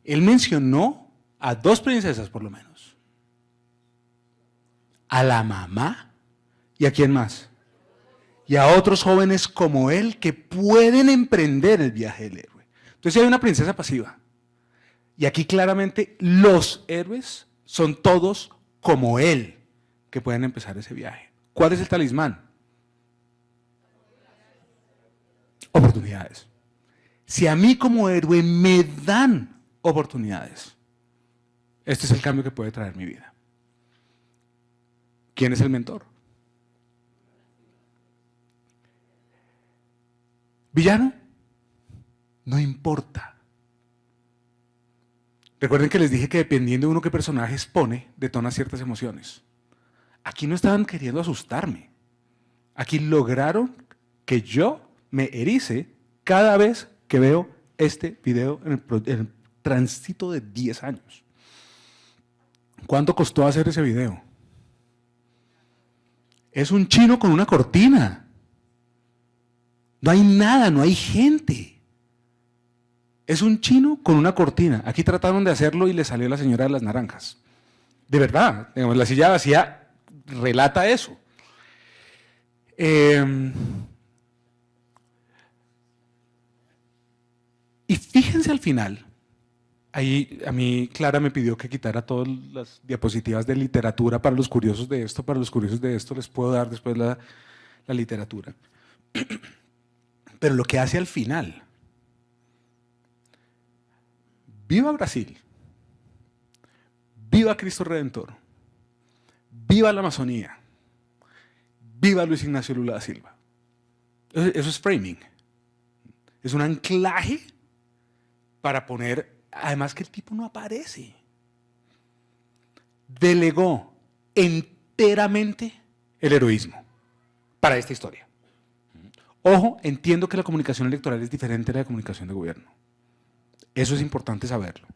Él mencionó a 2 princesas, por lo menos. A la mamá y a quién más. Y a otros jóvenes como él que pueden emprender el viaje del héroe. Entonces hay una princesa pasiva. Y aquí claramente los héroes son todos como él, que pueden empezar ese viaje. ¿Cuál es el talismán? Oportunidades. Si a mí como héroe me dan oportunidades, este es el cambio que puede traer mi vida. ¿Quién es el mentor? ¿Villano? No importa. Recuerden que les dije que dependiendo de uno qué personajes pone, detona ciertas emociones. Aquí no estaban queriendo asustarme. Aquí lograron que yo me erice cada vez que veo este video en el tránsito de 10 años. ¿Cuánto costó hacer ese video? Es un chino con una cortina. No hay nada, no hay gente. Es un chino con una cortina. Aquí trataron de hacerlo y le salió la señora de las naranjas. De verdad, digamos, la silla vacía relata eso. Y fíjense al final, ahí a mí Clara me pidió que quitara todas las diapositivas de literatura para los curiosos de esto. Para los curiosos de esto les puedo dar después la literatura. Pero lo que hace al final, viva Brasil, viva Cristo Redentor, viva la Amazonía, viva Luis Ignacio Lula da Silva. Eso es framing, es un anclaje para poner, además que el tipo no aparece. Delegó enteramente el heroísmo para esta historia. Ojo, entiendo que la comunicación electoral es diferente a la comunicación de gobierno. Eso es importante saberlo.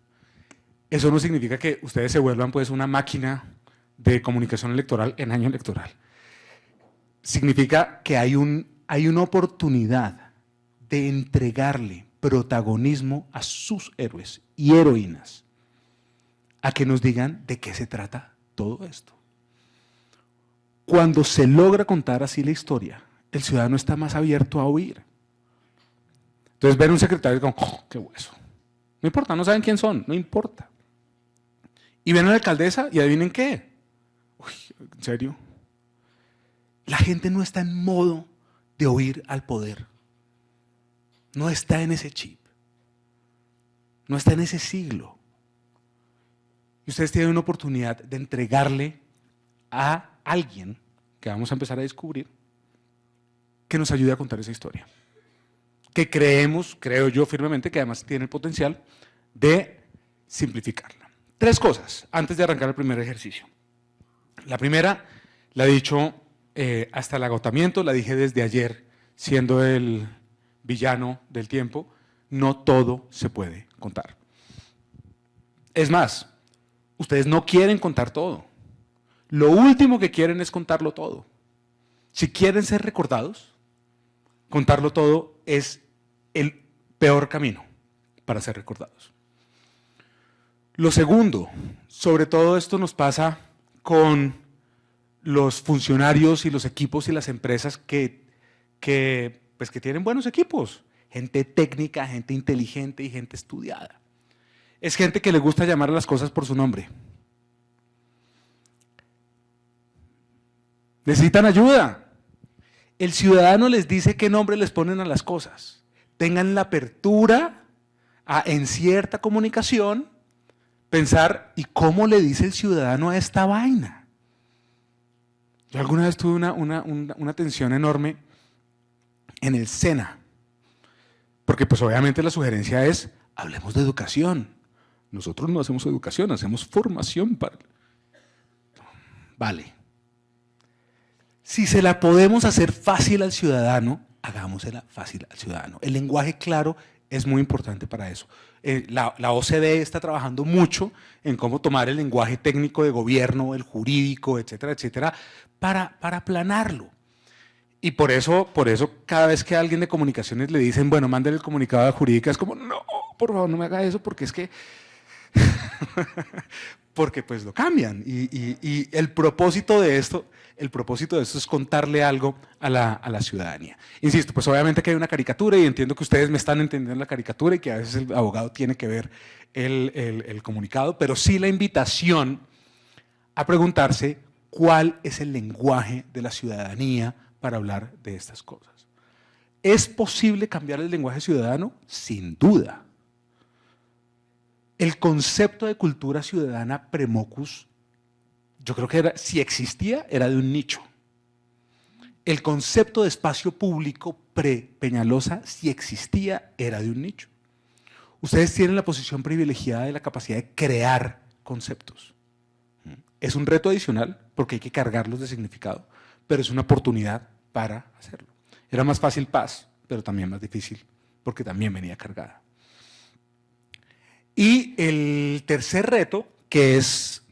Eso no significa que ustedes se vuelvan pues una máquina de comunicación electoral en año electoral. Significa que hay una oportunidad de entregarle protagonismo a sus héroes y heroínas, a que nos digan de qué se trata todo esto. Cuando se logra contar así la historia, el ciudadano está más abierto a oír. Entonces ver un secretario como, oh, qué hueso. No importa, no saben quién son, no importa. Y ven a la alcaldesa y adivinen qué. Uy, ¿en serio? La gente no está en modo de oír al poder. No está en ese chip. No está en ese siglo. Y ustedes tienen una oportunidad de entregarle a alguien que vamos a empezar a descubrir que nos ayude a contar esa historia. Que creo yo firmemente, que además tiene el potencial de simplificarla. 3 cosas antes de arrancar el primer ejercicio. La primera, la he dicho hasta el agotamiento, la dije desde ayer, siendo el villano del tiempo, no todo se puede contar. Es más, ustedes no quieren contar todo. Lo último que quieren es contarlo todo. Si quieren ser recordados, contarlo todo es el peor camino para ser recordados. Lo segundo, sobre todo esto nos pasa con los funcionarios y los equipos y las empresas que tienen buenos equipos, gente técnica, gente inteligente y gente estudiada. Es gente que le gusta llamar a las cosas por su nombre. Necesitan ayuda. El ciudadano les dice qué nombre les ponen a las cosas. Tengan la apertura en cierta comunicación pensar, ¿y cómo le dice el ciudadano a esta vaina? Yo alguna vez tuve una tensión enorme en el SENA, porque pues obviamente la sugerencia es, hablemos de educación. Nosotros no hacemos educación, hacemos formación para... Vale. Si se la podemos hacer fácil al ciudadano, hagámosela fácil al ciudadano. El lenguaje claro es muy importante para eso. La OCDE está trabajando mucho en cómo tomar el lenguaje técnico de gobierno, el jurídico, etcétera, etcétera, para aplanarlo. Y por eso cada vez que a alguien de comunicaciones le dicen, bueno, mándale el comunicado a jurídica, es como, no, por favor, no me haga eso, porque es que... porque pues lo cambian. Y el propósito de esto es contarle algo a la ciudadanía. Insisto, pues obviamente que hay una caricatura y entiendo que ustedes me están entendiendo la caricatura y que a veces el abogado tiene que ver el comunicado, pero sí la invitación a preguntarse cuál es el lenguaje de la ciudadanía para hablar de estas cosas. ¿Es posible cambiar el lenguaje ciudadano? Sin duda. El concepto de cultura ciudadana pre-Mockus, yo creo que era, si existía, era de un nicho. El concepto de espacio público pre-Peñalosa, si existía, era de un nicho. Ustedes tienen la posición privilegiada de la capacidad de crear conceptos. Es un reto adicional porque hay que cargarlos de significado, pero es una oportunidad para hacerlo. Era más fácil Paz, pero también más difícil porque también venía cargada. Y el tercer reto, que es,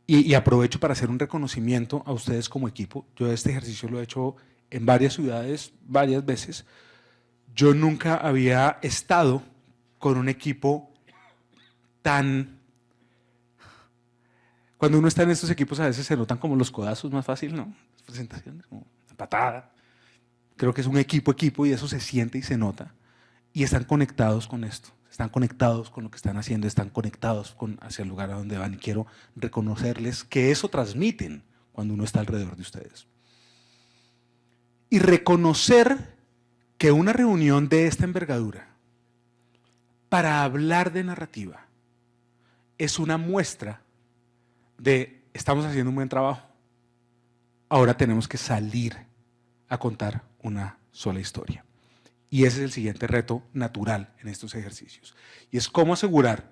y aprovecho para hacer un reconocimiento a ustedes como equipo, yo este ejercicio lo he hecho en varias ciudades, varias veces, yo nunca había estado con un equipo tan... Cuando uno está en estos equipos a veces se notan como los codazos más fácil, ¿no? Las presentaciones, como la patada. Creo que es un equipo y eso se siente y se nota. Y están conectados con esto, están conectados con lo que están haciendo, están conectados hacia el lugar a donde van y quiero reconocerles que eso transmiten cuando uno está alrededor de ustedes. Y reconocer que una reunión de esta envergadura para hablar de narrativa es una muestra de estamos haciendo un buen trabajo, ahora tenemos que salir a contar una sola historia. Y ese es el siguiente reto natural en estos ejercicios. Y es cómo asegurar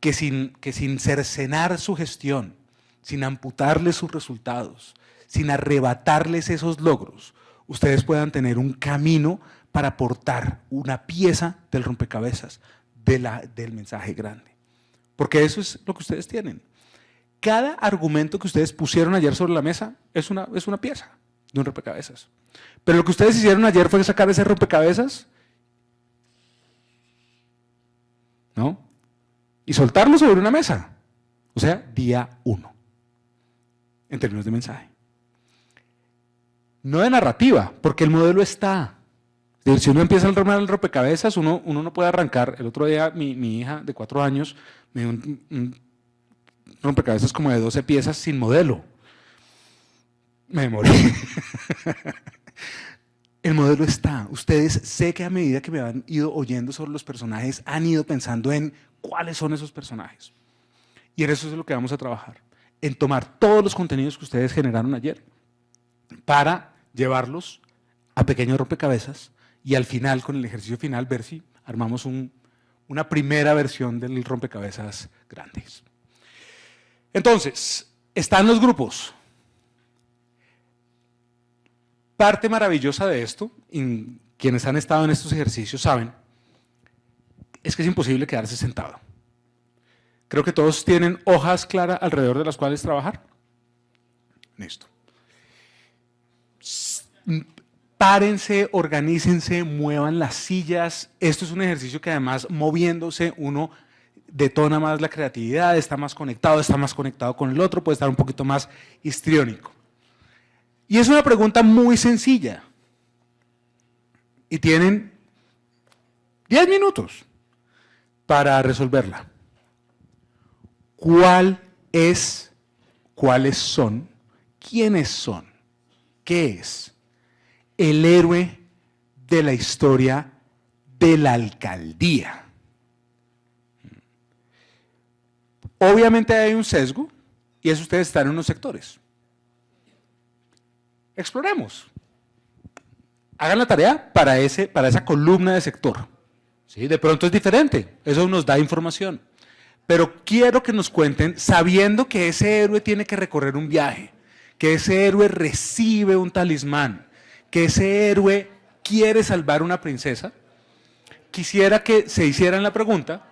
que sin cercenar su gestión, sin amputarles sus resultados, sin arrebatarles esos logros, ustedes puedan tener un camino para aportar una pieza del rompecabezas del mensaje grande. Porque eso es lo que ustedes tienen. Cada argumento que ustedes pusieron ayer sobre la mesa es una pieza de un rompecabezas. Pero lo que ustedes hicieron ayer fue sacar ese rompecabezas, ¿no? Y soltarlo sobre una mesa. O sea, día 1, en términos de mensaje. No de narrativa, porque el modelo está. Si uno empieza a armar el rompecabezas, uno no puede arrancar. El otro día mi hija de 4 años me dio un rompecabezas como de 12 piezas sin modelo. Me morí. El modelo está. Ustedes, sé que a medida que me han ido oyendo sobre los personajes, han ido pensando en cuáles son esos personajes. Y en eso es lo que vamos a trabajar. En tomar todos los contenidos que ustedes generaron ayer para llevarlos a pequeños rompecabezas y al final, con el ejercicio final, ver si armamos una primera versión del rompecabezas grandes. Entonces, están los grupos. Parte maravillosa de esto, y quienes han estado en estos ejercicios saben, es que es imposible quedarse sentado. Creo que todos tienen hojas claras alrededor de las cuales trabajar. Listo. Párense, organícense, muevan las sillas. Esto es un ejercicio que además moviéndose uno detona más la creatividad, está más conectado con el otro, puede estar un poquito más histriónico. Y es una pregunta muy sencilla. Y tienen 10 minutos para resolverla. ¿Cuáles son, quiénes son, qué es el héroe de la historia de la alcaldía? Obviamente hay un sesgo y es ustedes están en unos sectores. Exploremos. Hagan la tarea para esa columna de sector. ¿Sí? De pronto es diferente, eso nos da información. Pero quiero que nos cuenten, sabiendo que ese héroe tiene que recorrer un viaje, que ese héroe recibe un talismán, que ese héroe quiere salvar una princesa, quisiera que se hicieran la pregunta,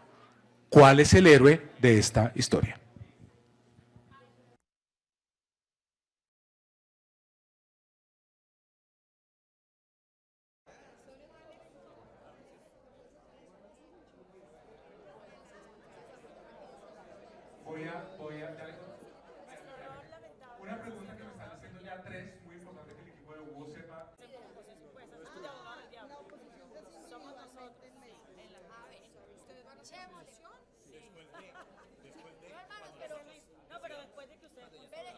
¿cuál es el héroe de esta historia? Una pregunta que me están haciendo ya 3, muy importante que el equipo de Hugo sepa. No, pero después de que ustedes... Espere.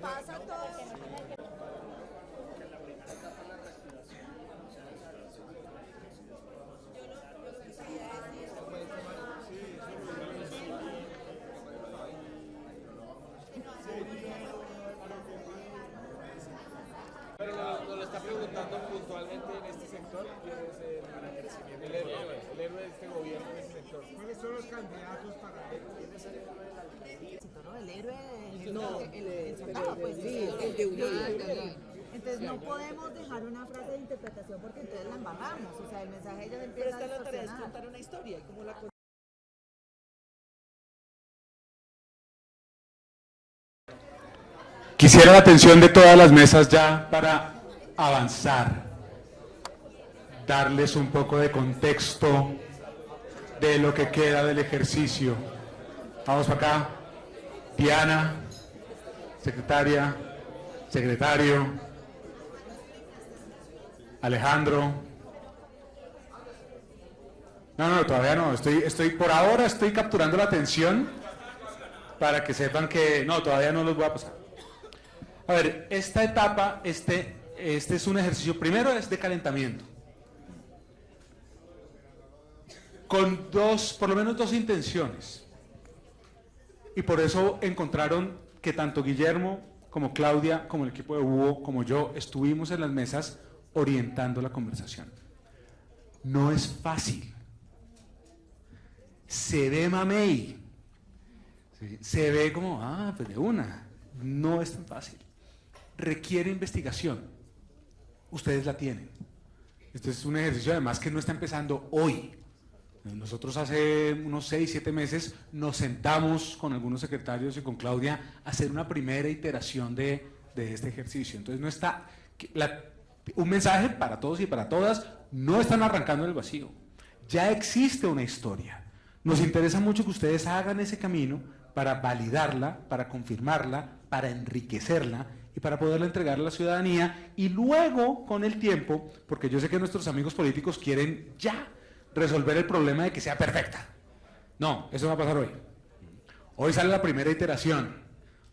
pasa todo. Pero nos lo está preguntando puntualmente en este sector, ¿quién es el héroe de este gobierno en este sector? ¿Cuáles son los candidatos para él? El héroe, el soldado, pues sí, el de Uribe. Entonces no podemos dejar una frase de interpretación porque entonces la embarramos, o sea, el mensaje ella Pero empieza a esta la tarea es distorsionar. contar una historia y cómo la Quisiera la atención de todas las mesas ya para avanzar, darles un poco de contexto de lo que queda del ejercicio. Vamos para acá. Diana, secretaria, secretario, Alejandro. No, todavía no. Por ahora estoy capturando la atención para que sepan que no, todavía no los voy a pasar. A ver, esta etapa, este es un ejercicio, primero es de calentamiento, con por lo menos dos intenciones. Y por eso encontraron que tanto Guillermo como Claudia, como el equipo de Hugo, como yo, estuvimos en las mesas orientando la conversación. No es fácil. Se ve mamey. ¿Sí? Se ve como, pues de una. No es tan fácil. Requiere investigación. Ustedes la tienen. Este es un ejercicio además que no está empezando hoy. Nosotros hace unos 6, 7 meses nos sentamos con algunos secretarios y con Claudia a hacer una primera iteración de este ejercicio. Entonces no está, un mensaje para todos y para todas, no están arrancando en el vacío. Ya existe una historia. Nos interesa mucho que ustedes hagan ese camino para validarla, para confirmarla, para enriquecerla y para poderla entregar a la ciudadanía y luego, con el tiempo, porque yo sé que nuestros amigos políticos quieren ya resolver el problema de que sea perfecta. No, eso va a pasar hoy. Hoy sale la primera iteración,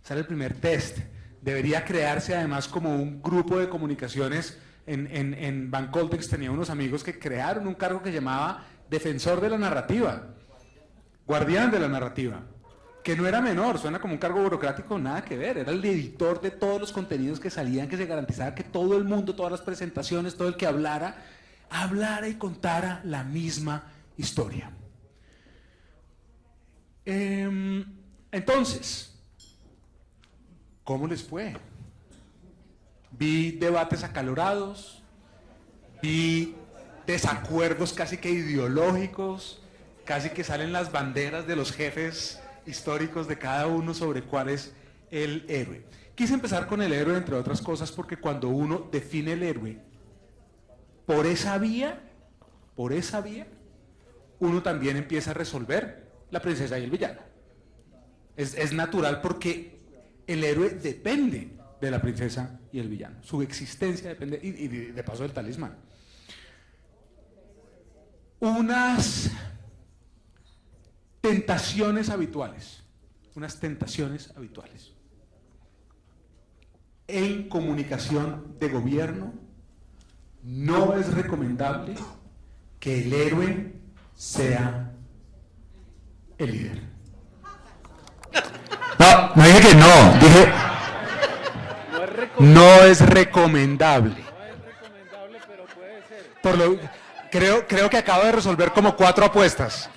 sale el primer test. Debería crearse además como un grupo de comunicaciones. En Bancoltex tenía unos amigos que crearon un cargo que llamaba defensor de la narrativa, guardián de la narrativa, que no era menor, suena como un cargo burocrático, nada que ver, era el editor de todos los contenidos que salían, que se garantizaba que todo el mundo, todas las presentaciones, todo el que hablara y contara la misma historia. Entonces, ¿cómo les fue? Vi debates acalorados, vi desacuerdos casi que ideológicos, casi que salen las banderas de los jefes históricos de cada uno sobre cuál es el héroe. Quise empezar con el héroe, entre otras cosas, porque cuando uno define el héroe por esa vía, uno también empieza a resolver la princesa y el villano. Es natural porque el héroe depende de la princesa y el villano. Su existencia depende, y de paso del talismán. Unas tentaciones habituales. En comunicación de gobierno, no es recomendable que el héroe sea el líder. No dije que no, dije no es recomendable. Pero puede ser. Creo que acabo de resolver como 4 apuestas.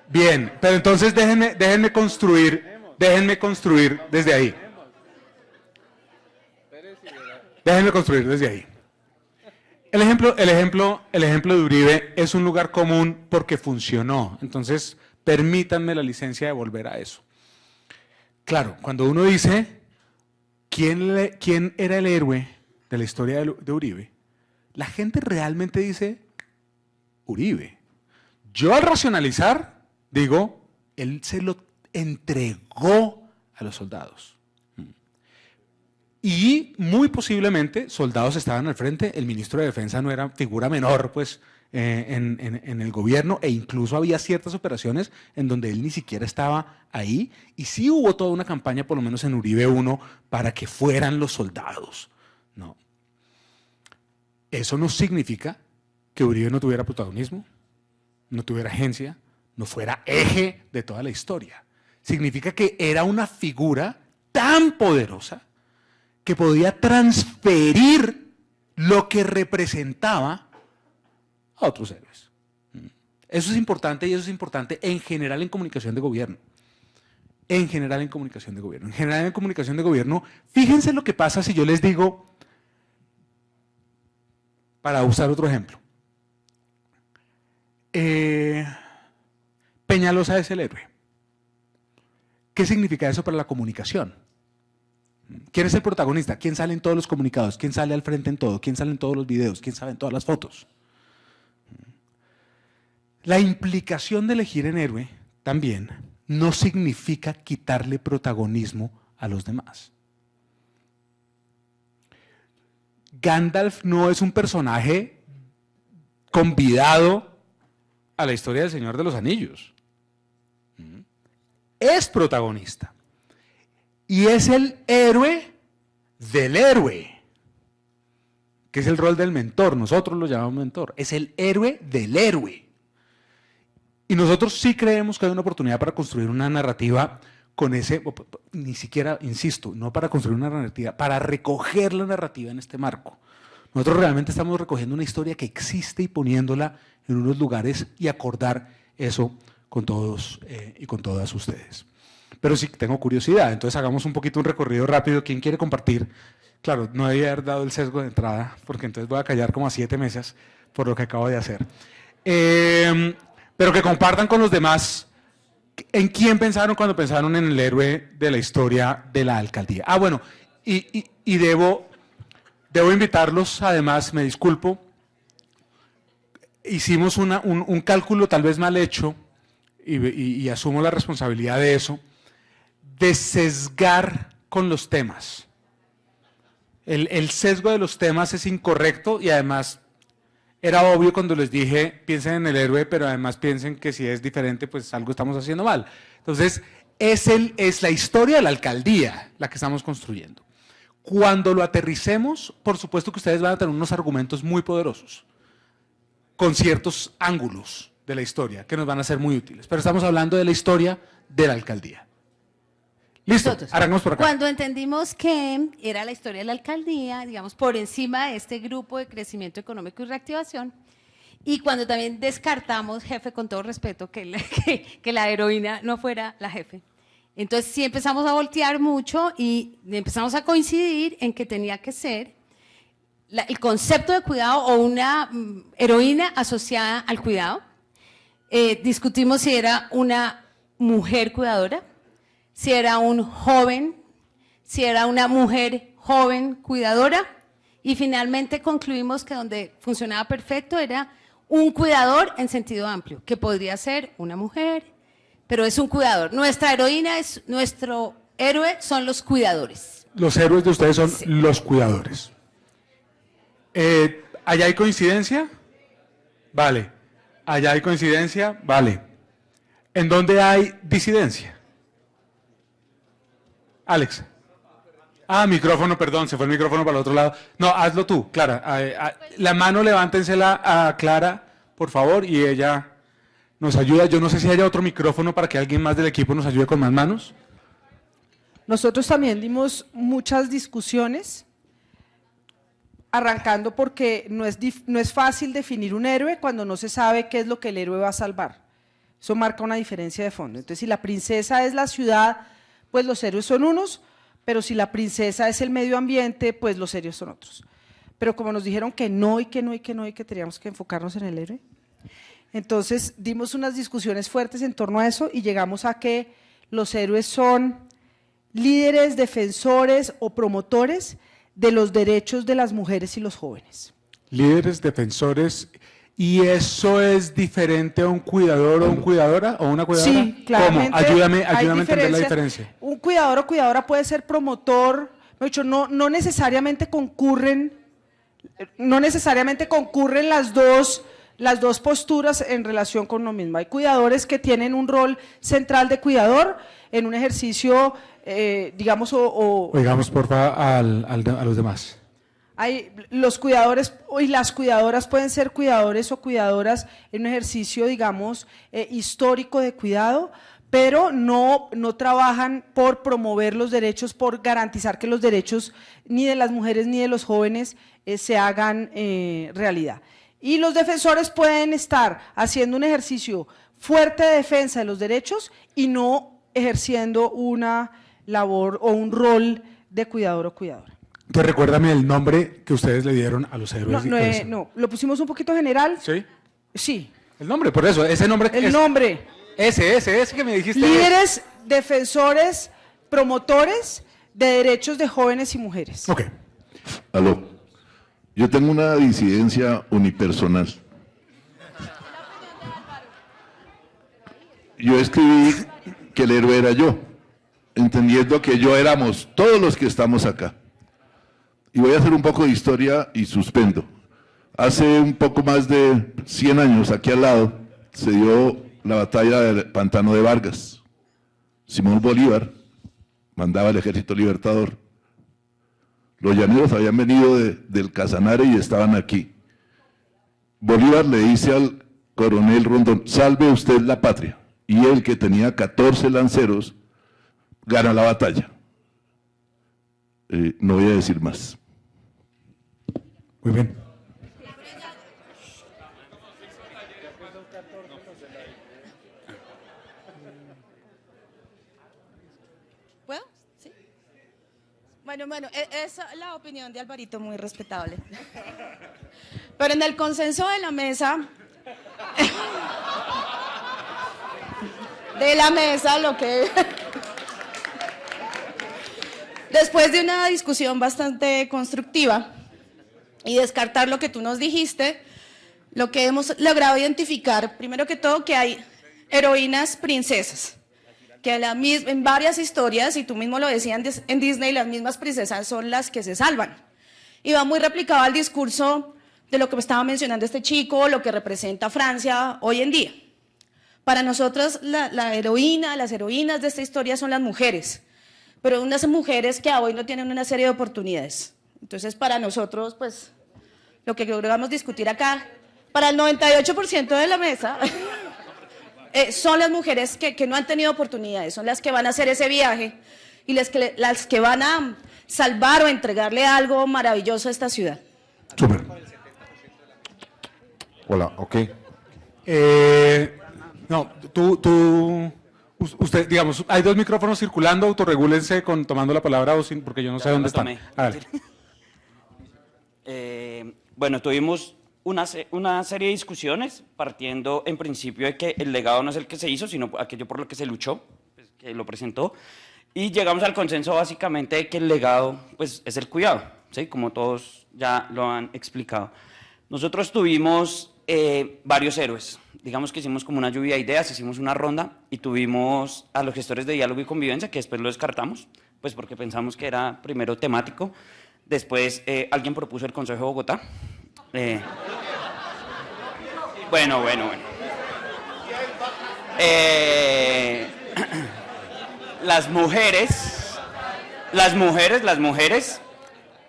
Bien, pero entonces déjenme construir desde ahí. Déjenme construir desde ahí. El ejemplo de Uribe es un lugar común porque funcionó. Entonces, permítanme la licencia de volver a eso. Claro, cuando uno dice quién era el héroe de la historia de Uribe, la gente realmente dice Uribe. Yo al racionalizar digo, él se lo entregó a los soldados. Y muy posiblemente soldados estaban al frente, el ministro de Defensa no era figura menor pues en el gobierno, e incluso había ciertas operaciones en donde él ni siquiera estaba ahí, y sí hubo toda una campaña, por lo menos en Uribe 1, para que fueran los soldados. No. Eso no significa que Uribe no tuviera protagonismo, no tuviera agencia, no fuera eje de toda la historia. Significa que era una figura tan poderosa que podía transferir lo que representaba a otros héroes. Eso es importante, y eso es importante en general en comunicación de gobierno. En general en comunicación de gobierno. En general en comunicación de gobierno, fíjense lo que pasa si yo les digo, para usar otro ejemplo, Peñalosa es el héroe. ¿Qué significa eso para la comunicación? ¿Quién es el protagonista? ¿Quién sale en todos los comunicados? ¿Quién sale al frente en todo? ¿Quién sale en todos los videos? ¿Quién sale en todas las fotos? La implicación de elegir en héroe también no significa quitarle protagonismo a los demás. Gandalf no es un personaje convidado a la historia del Señor de los Anillos. Es protagonista. Y es el héroe del héroe, que es el rol del mentor. Nosotros lo llamamos mentor. Es el héroe del héroe. Y nosotros sí creemos que hay una oportunidad para construir una narrativa con ese, ni siquiera, insisto, no para construir una narrativa, para recoger la narrativa en este marco. Nosotros realmente estamos recogiendo una historia que existe y poniéndola en unos lugares y acordar eso con todos y con todas ustedes. Pero sí tengo curiosidad, entonces hagamos un poquito un recorrido rápido. ¿Quién quiere compartir? Claro, no debía haber dado el sesgo de entrada, porque entonces voy a callar como a 7 mesas por lo que acabo de hacer. Pero que compartan con los demás en quién pensaron cuando pensaron en el héroe de la historia de la alcaldía. Ah, bueno, y debo invitarlos, además, me disculpo, hicimos un cálculo tal vez mal hecho, y asumo la responsabilidad de eso, de sesgar con los temas. El sesgo de los temas es incorrecto, y además era obvio cuando les dije piensen en el héroe, pero además piensen que si es diferente, pues algo estamos haciendo mal. Entonces, es la historia de la alcaldía la que estamos construyendo. Cuando lo aterricemos, por supuesto que ustedes van a tener unos argumentos muy poderosos, con ciertos ángulos de la historia que nos van a ser muy útiles. Pero estamos hablando de la historia de la alcaldía. Listo, Nosotros, arrancamos por acá. Cuando entendimos que era la historia de la alcaldía, digamos, por encima de este grupo de crecimiento económico y reactivación, y cuando también descartamos, jefe, con todo respeto, que la heroína no fuera la jefe. Entonces sí empezamos a voltear mucho y empezamos a coincidir en que tenía que ser el concepto de cuidado o una heroína asociada al cuidado. Discutimos si era una mujer cuidadora, si era un joven, si era una mujer joven cuidadora, y finalmente concluimos que donde funcionaba perfecto era un cuidador en sentido amplio, que podría ser una mujer, pero es un cuidador. Nuestra heroína nuestro héroe son los cuidadores. Los héroes de ustedes son los cuidadores. ¿Allá hay coincidencia? Vale. ¿Allá hay coincidencia? Vale. ¿En dónde hay disidencia? Alex. Ah, micrófono, perdón, se fue el micrófono para el otro lado. No, hazlo tú, Clara. La mano levántensela a Clara, por favor, y ella nos ayuda. Yo no sé si haya otro micrófono para que alguien más del equipo nos ayude con más manos. Nosotros también dimos muchas discusiones, arrancando porque no es fácil definir un héroe cuando no se sabe qué es lo que el héroe va a salvar. Eso marca una diferencia de fondo. Entonces, si la princesa es la ciudad, pues los héroes son unos, pero si la princesa es el medio ambiente, pues los héroes son otros. Pero como nos dijeron que no, y que no, y que no, y que teníamos que enfocarnos en el héroe, entonces dimos unas discusiones fuertes en torno a eso y llegamos a que los héroes son líderes, defensores o promotores de los derechos de las mujeres y los jóvenes. Líderes, defensores, ¿y eso es diferente a un cuidador o un cuidadora o una cuidadora? Sí, claramente. ¿Cómo? Ayúdame a entender la diferencia. Un cuidador o cuidadora puede ser promotor, no necesariamente concurren las dos las dos posturas en relación con lo mismo. Hay cuidadores que tienen un rol central de cuidador en un ejercicio, digamos, Oigamos, porfa, a los demás. hay los cuidadores y las cuidadoras pueden ser cuidadores o cuidadoras en un ejercicio, digamos, histórico de cuidado, pero no trabajan por promover los derechos, por garantizar que los derechos ni de las mujeres ni de los jóvenes se hagan realidad. Y los defensores pueden estar haciendo un ejercicio fuerte de defensa de los derechos y no ejerciendo una labor o un rol de cuidador o cuidadora. Entonces recuérdame el nombre que ustedes le dieron a los héroes. No, lo pusimos un poquito general. ¿Sí? Sí. El nombre, por eso, ese nombre. El nombre. Ese que me dijiste. Líderes, defensores, promotores de derechos de jóvenes y mujeres. Ok. Aló. Yo tengo una disidencia unipersonal. Yo escribí que el héroe era yo, entendiendo que yo éramos todos los que estamos acá. Y voy a hacer un poco de historia y suspendo. Hace un poco más de 100 años, aquí al lado, se dio la batalla del Pantano de Vargas. Simón Bolívar mandaba el Ejército Libertador. Los llaneros habían venido del Casanare y estaban aquí. Bolívar le dice al coronel Rondón, salve usted la patria. Y él, que tenía 14 lanceros, gana la batalla. No voy a decir más. Muy bien. ¿Puedo? Sí. Bueno, esa es la opinión de Alvarito, muy respetable. Pero en el consenso de la mesa, lo que... Después de una discusión bastante constructiva y descartar lo que tú nos dijiste, lo que hemos logrado identificar, primero que todo, que hay heroínas princesas, que en varias historias, y tú mismo lo decías en Disney, las mismas princesas son las que se salvan. Y va muy replicado al discurso de lo que me estaba mencionando este chico, lo que representa Francia hoy en día. Para nosotros las heroínas de esta historia son las mujeres, pero unas mujeres que hoy no tienen una serie de oportunidades. Entonces, para nosotros, pues, lo que logramos discutir acá, para el 98% de la mesa, son las mujeres que no han tenido oportunidades, son las que van a hacer ese viaje y las que van a salvar o entregarle algo maravilloso a esta ciudad. Súper. Hola, ok. No, usted, digamos, hay dos micrófonos circulando, autorregúlense tomando la palabra o sin, porque yo no sé dónde están. A ver. Bueno, tuvimos una serie de discusiones partiendo en principio de que el legado no es el que se hizo, sino aquello por lo que se luchó, pues, que lo presentó, y llegamos al consenso básicamente de que el legado pues, es el cuidado, ¿sí? Como todos ya lo han explicado. Nosotros tuvimos varios héroes, digamos que hicimos como una lluvia de ideas, hicimos una ronda y tuvimos a los gestores de diálogo y convivencia, que después lo descartamos, pues porque pensamos que era primero temático, después alguien propuso el Consejo de Bogotá. Bueno. Las mujeres,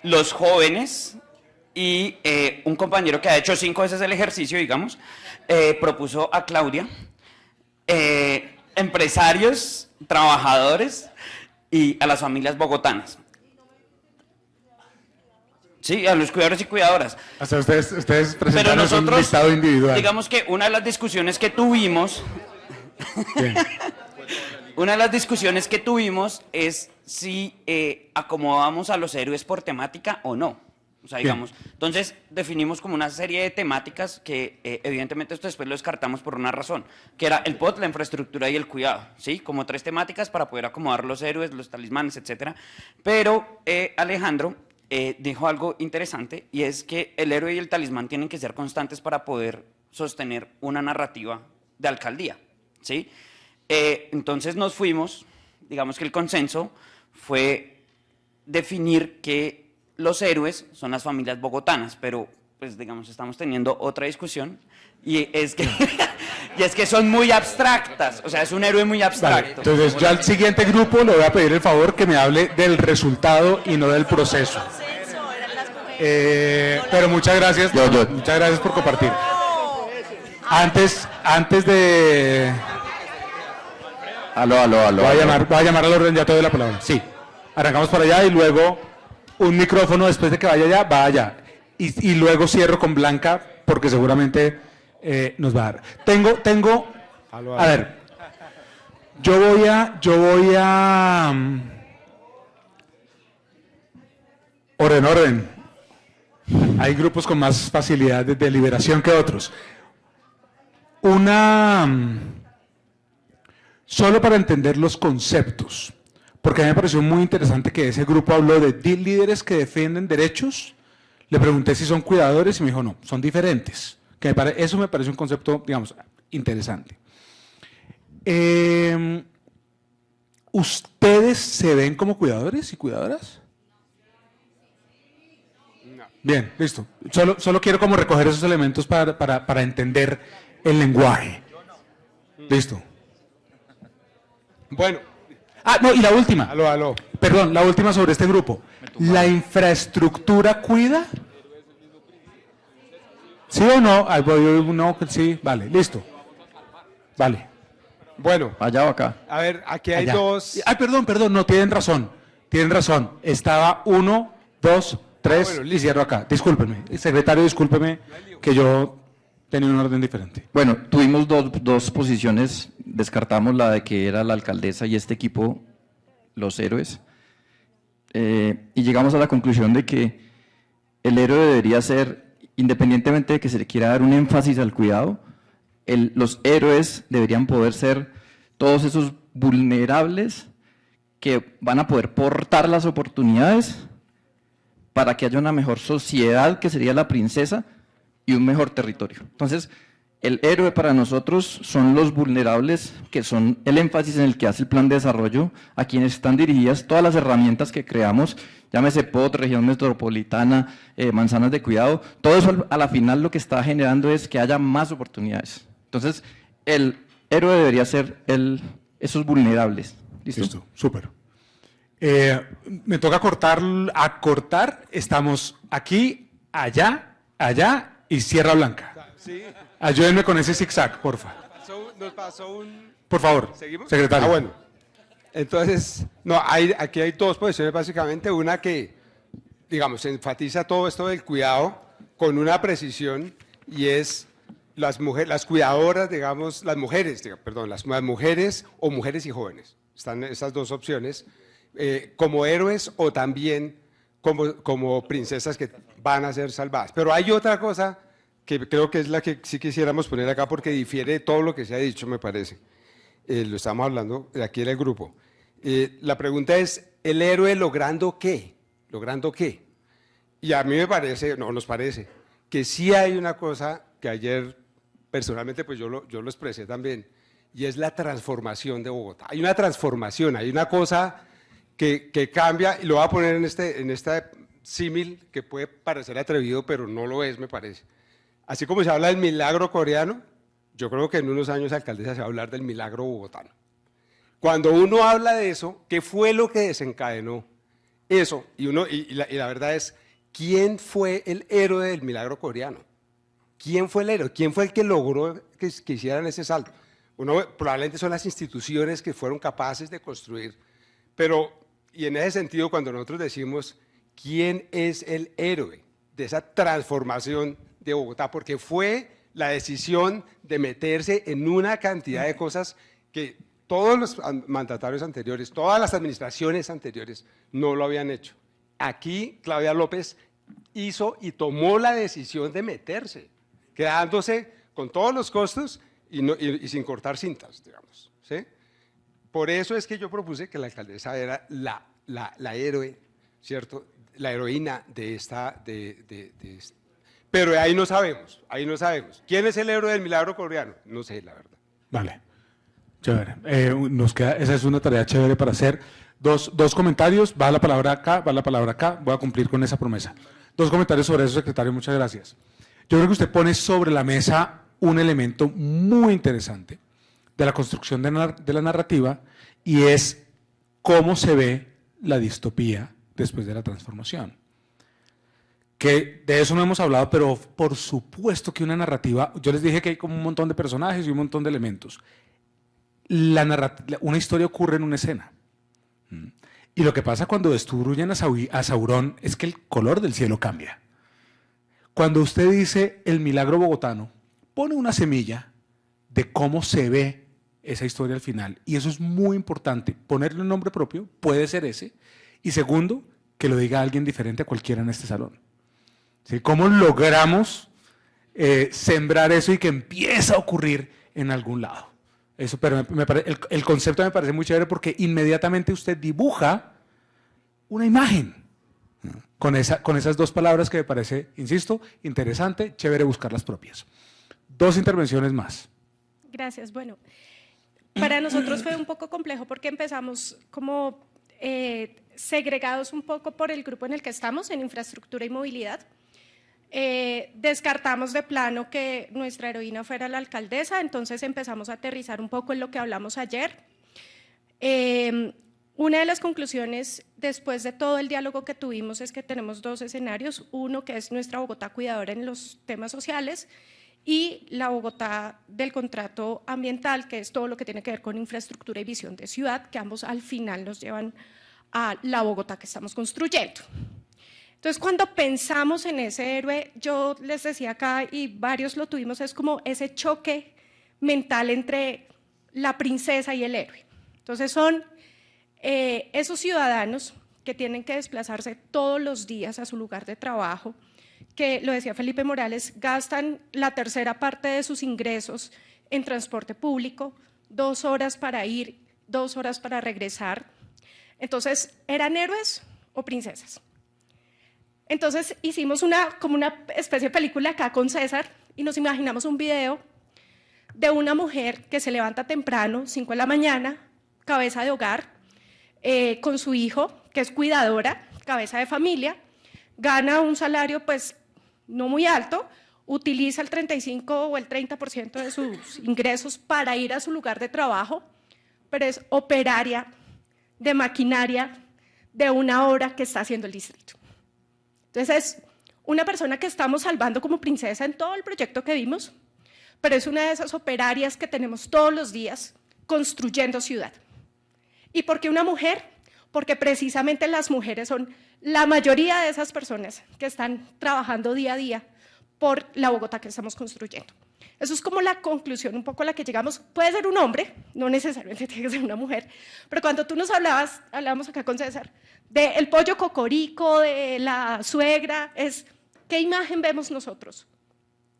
los jóvenes y un compañero que ha hecho 5 veces el ejercicio, digamos, propuso a Claudia, empresarios, trabajadores y a las familias bogotanas. Sí, a los cuidadores y cuidadoras. O sea, ustedes presentaron Pero nosotros, un listado individual. Digamos que una de las discusiones que tuvimos... Una de las discusiones que tuvimos es si acomodamos a los héroes por temática o no. O sea, digamos, entonces definimos como una serie de temáticas que evidentemente esto después lo descartamos por una razón, que era el POT, la infraestructura y el cuidado, ¿sí? Como 3 temáticas para poder acomodar los héroes, los talismanes, etcétera. Pero Alejandro dijo algo interesante y es que el héroe y el talismán tienen que ser constantes para poder sostener una narrativa de alcaldía, ¿sí? Entonces nos fuimos, digamos que el consenso fue definir que los héroes son las familias bogotanas, pero pues digamos, estamos teniendo otra discusión y es que, y es que son muy abstractas, o sea, es un héroe muy Vale, abstracto. entonces yo al siguiente grupo le voy a pedir el favor que me hable del resultado y no del proceso. Pero muchas gracias por compartir. Antes de... Aló. Voy a llamar al orden, ya te doy la palabra. Sí, arrancamos por allá y luego un micrófono después de que vaya allá, va allá. Y luego cierro con Blanca porque seguramente nos va a dar. Tengo, a ver, yo voy a orden. Hay grupos con más facilidad de deliberación que otros. Solo para entender los conceptos, porque a mí me pareció muy interesante que ese grupo habló de líderes que defienden derechos. Le pregunté si son cuidadores y me dijo no, son diferentes. Eso me parece un concepto, digamos, interesante. ¿Ustedes se ven como cuidadores y cuidadoras? Bien, listo. Solo quiero como recoger esos elementos para entender el lenguaje. Listo. Bueno. No, y la última. Aló. Perdón, la última sobre este grupo. ¿La infraestructura cuida? ¿Sí o no? No, sí, vale, listo. Vale. Bueno. Allá o acá. A ver, aquí hay Allá. dos... Perdón, no, tienen razón. Estaba 1, 2, 3 bueno, y listo. cierro acá. Discúlpeme, secretario, discúlpeme que yo tenía un orden diferente. Bueno, tuvimos dos posiciones, descartamos la de que era la alcaldesa y este equipo, los héroes, y llegamos a la conclusión de que el héroe debería ser, independientemente de que se le quiera dar un énfasis al cuidado, los héroes deberían poder ser todos esos vulnerables que van a poder portar las oportunidades para que haya una mejor sociedad, que sería la princesa, y un mejor territorio. Entonces, el héroe para nosotros son los vulnerables, que son el énfasis en el que hace el plan de desarrollo, a quienes están dirigidas todas las herramientas que creamos, llámese POT, región metropolitana, manzanas de cuidado, todo eso a la final lo que está generando es que haya más oportunidades. Entonces, el héroe debería ser esos vulnerables. Listo, súper. Me toca acortar, estamos aquí, allá y Sierra Blanca. Sí. Ayúdenme con ese zigzag, porfa. Nos pasó un... Por favor, ¿Seguimos? secretario. Bueno. Entonces, aquí hay dos posiciones básicamente. Una que, digamos, enfatiza todo esto del cuidado con una precisión y es las cuidadoras, digamos, las mujeres o mujeres y jóvenes. Están esas dos opciones, como héroes o también como princesas que van a ser salvadas. Pero hay otra cosa que creo que es la que sí quisiéramos poner acá porque difiere de todo lo que se ha dicho, me parece. Lo estamos hablando aquí en el grupo. La pregunta es, ¿el héroe logrando qué? ¿Logrando qué? Y a mí nos parece, que sí hay una cosa que ayer, personalmente, pues yo lo expresé también, y es la transformación de Bogotá. Hay una transformación, hay una cosa que cambia, y lo voy a poner en este símil que puede parecer atrevido, pero no lo es, me parece. Así como se habla del milagro coreano, yo creo que en unos años, alcaldesa, se va a hablar del milagro bogotano. Cuando uno habla de eso, ¿qué fue lo que desencadenó eso? Y la verdad es, ¿quién fue el héroe del milagro coreano? ¿Quién fue el héroe? ¿Quién fue el que logró que hicieran ese salto? Probablemente son las instituciones que fueron capaces de construir, y en ese sentido, cuando nosotros decimos, ¿quién es el héroe de esa transformación de Bogotá? Porque fue la decisión de meterse en una cantidad de cosas que todos los mandatarios anteriores, todas las administraciones anteriores no lo habían hecho. Aquí Claudia López hizo y tomó la decisión de meterse, quedándose con todos los costos y sin cortar cintas, digamos, ¿sí? Por eso es que yo propuse que la alcaldesa era la héroe, ¿cierto? La heroína de esta. Pero ahí no sabemos. ¿Quién es el héroe del milagro coreano? No sé, la verdad. Vale, chévere. Esa es una tarea chévere para hacer. Dos comentarios, va la palabra acá, voy a cumplir con esa promesa. 2 comentarios sobre eso, secretario, muchas gracias. Yo creo que usted pone sobre la mesa un elemento muy interesante de la construcción de la narrativa, y es cómo se ve la distopía después de la transformación. Que de eso no hemos hablado, pero por supuesto que una narrativa, yo les dije que hay como un montón de personajes y un montón de elementos. Una historia ocurre en una escena. Y lo que pasa cuando destruyen a Saurón es que el color del cielo cambia. Cuando usted dice el milagro bogotano, pone una semilla de cómo se ve esa historia al final. Y eso es muy importante. Ponerle un nombre propio, puede ser ese. Y segundo, que lo diga alguien diferente a cualquiera en este salón. ¿Sí? ¿Cómo logramos sembrar eso y que empiece a ocurrir en algún lado? Eso, pero el concepto me parece muy chévere porque inmediatamente usted dibuja una imagen con esas dos palabras que me parece, insisto, interesante, chévere buscar las propias. 2 intervenciones más. Gracias. Bueno, para nosotros fue un poco complejo porque empezamos como segregados un poco por el grupo en el que estamos, en infraestructura y movilidad. Descartamos de plano que nuestra heroína fuera la alcaldesa, entonces empezamos a aterrizar un poco en lo que hablamos ayer. Una de las conclusiones después de todo el diálogo que tuvimos es que tenemos 2 escenarios, uno que es nuestra Bogotá cuidadora en los temas sociales y la Bogotá del contrato ambiental, que es todo lo que tiene que ver con infraestructura y visión de ciudad, que ambos al final nos llevan a la Bogotá que estamos construyendo. Entonces, cuando pensamos en ese héroe, yo les decía acá, y varios lo tuvimos, es como ese choque mental entre la princesa y el héroe. Entonces, son esos ciudadanos que tienen que desplazarse todos los días a su lugar de trabajo, que, lo decía Felipe Morales, gastan la tercera parte de sus ingresos en transporte público, 2 horas para ir, 2 horas para regresar. Entonces, ¿eran héroes o princesas? Entonces hicimos como una especie de película acá con César y nos imaginamos un video de una mujer que se levanta temprano, 5 de la mañana, cabeza de hogar, con su hijo, que es cuidadora, cabeza de familia, gana un salario pues no muy alto, utiliza el 35 o el 30% de sus ingresos para ir a su lugar de trabajo, pero es operaria de maquinaria de una obra que está haciendo el distrito. Entonces es una persona que estamos salvando como princesa en todo el proyecto que vimos, pero es una de esas operarias que tenemos todos los días construyendo ciudad. ¿Y por qué una mujer? Porque precisamente las mujeres son la mayoría de esas personas que están trabajando día a día por la Bogotá que estamos construyendo. Eso es como la conclusión un poco a la que llegamos. Puede ser un hombre, no necesariamente tiene que ser una mujer, pero cuando tú nos hablábamos acá con César, del pollo cocorico, de la suegra, ¿qué imagen vemos nosotros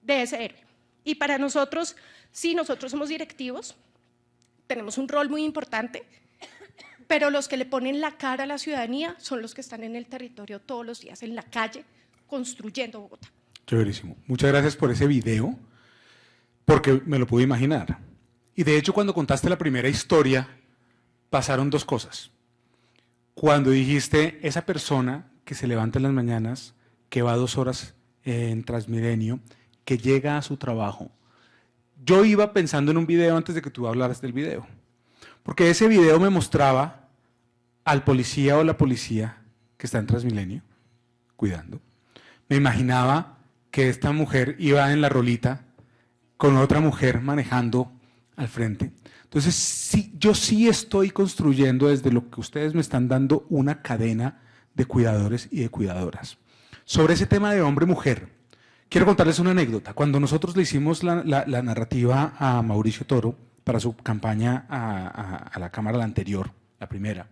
de ese héroe? Y para nosotros, sí, nosotros somos directivos, tenemos un rol muy importante, pero los que le ponen la cara a la ciudadanía son los que están en el territorio todos los días, en la calle, construyendo Bogotá. Chéverísimo. Muchas gracias por ese video, porque me lo pude imaginar. Y de hecho, cuando contaste la primera historia, pasaron 2 cosas. Cuando dijiste, esa persona que se levanta en las mañanas, que va 2 horas en Transmilenio, que llega a su trabajo, yo iba pensando en un video antes de que tú hablaras del video. Porque ese video me mostraba al policía o la policía que está en Transmilenio, cuidando. Me imaginaba que esta mujer iba en la rolita con otra mujer manejando al frente. Entonces, sí, yo sí estoy construyendo desde lo que ustedes me están dando una cadena de cuidadores y de cuidadoras. Sobre ese tema de hombre-mujer, quiero contarles una anécdota. Cuando nosotros le hicimos la narrativa a Mauricio Toro para su campaña a la Cámara, la anterior, la primera,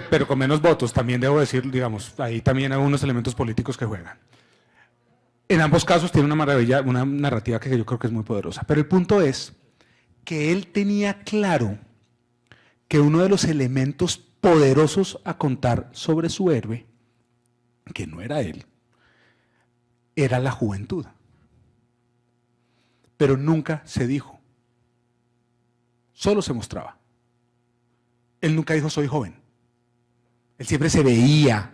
pero con menos votos, también debo decir, digamos, ahí también hay unos elementos políticos que juegan. En ambos casos tiene una maravilla, una narrativa que yo creo que es muy poderosa. Pero el punto es que él tenía claro que uno de los elementos poderosos a contar sobre su héroe, que no era él, era la juventud. Pero nunca se dijo. Solo se mostraba. Él nunca dijo soy joven. Él siempre se veía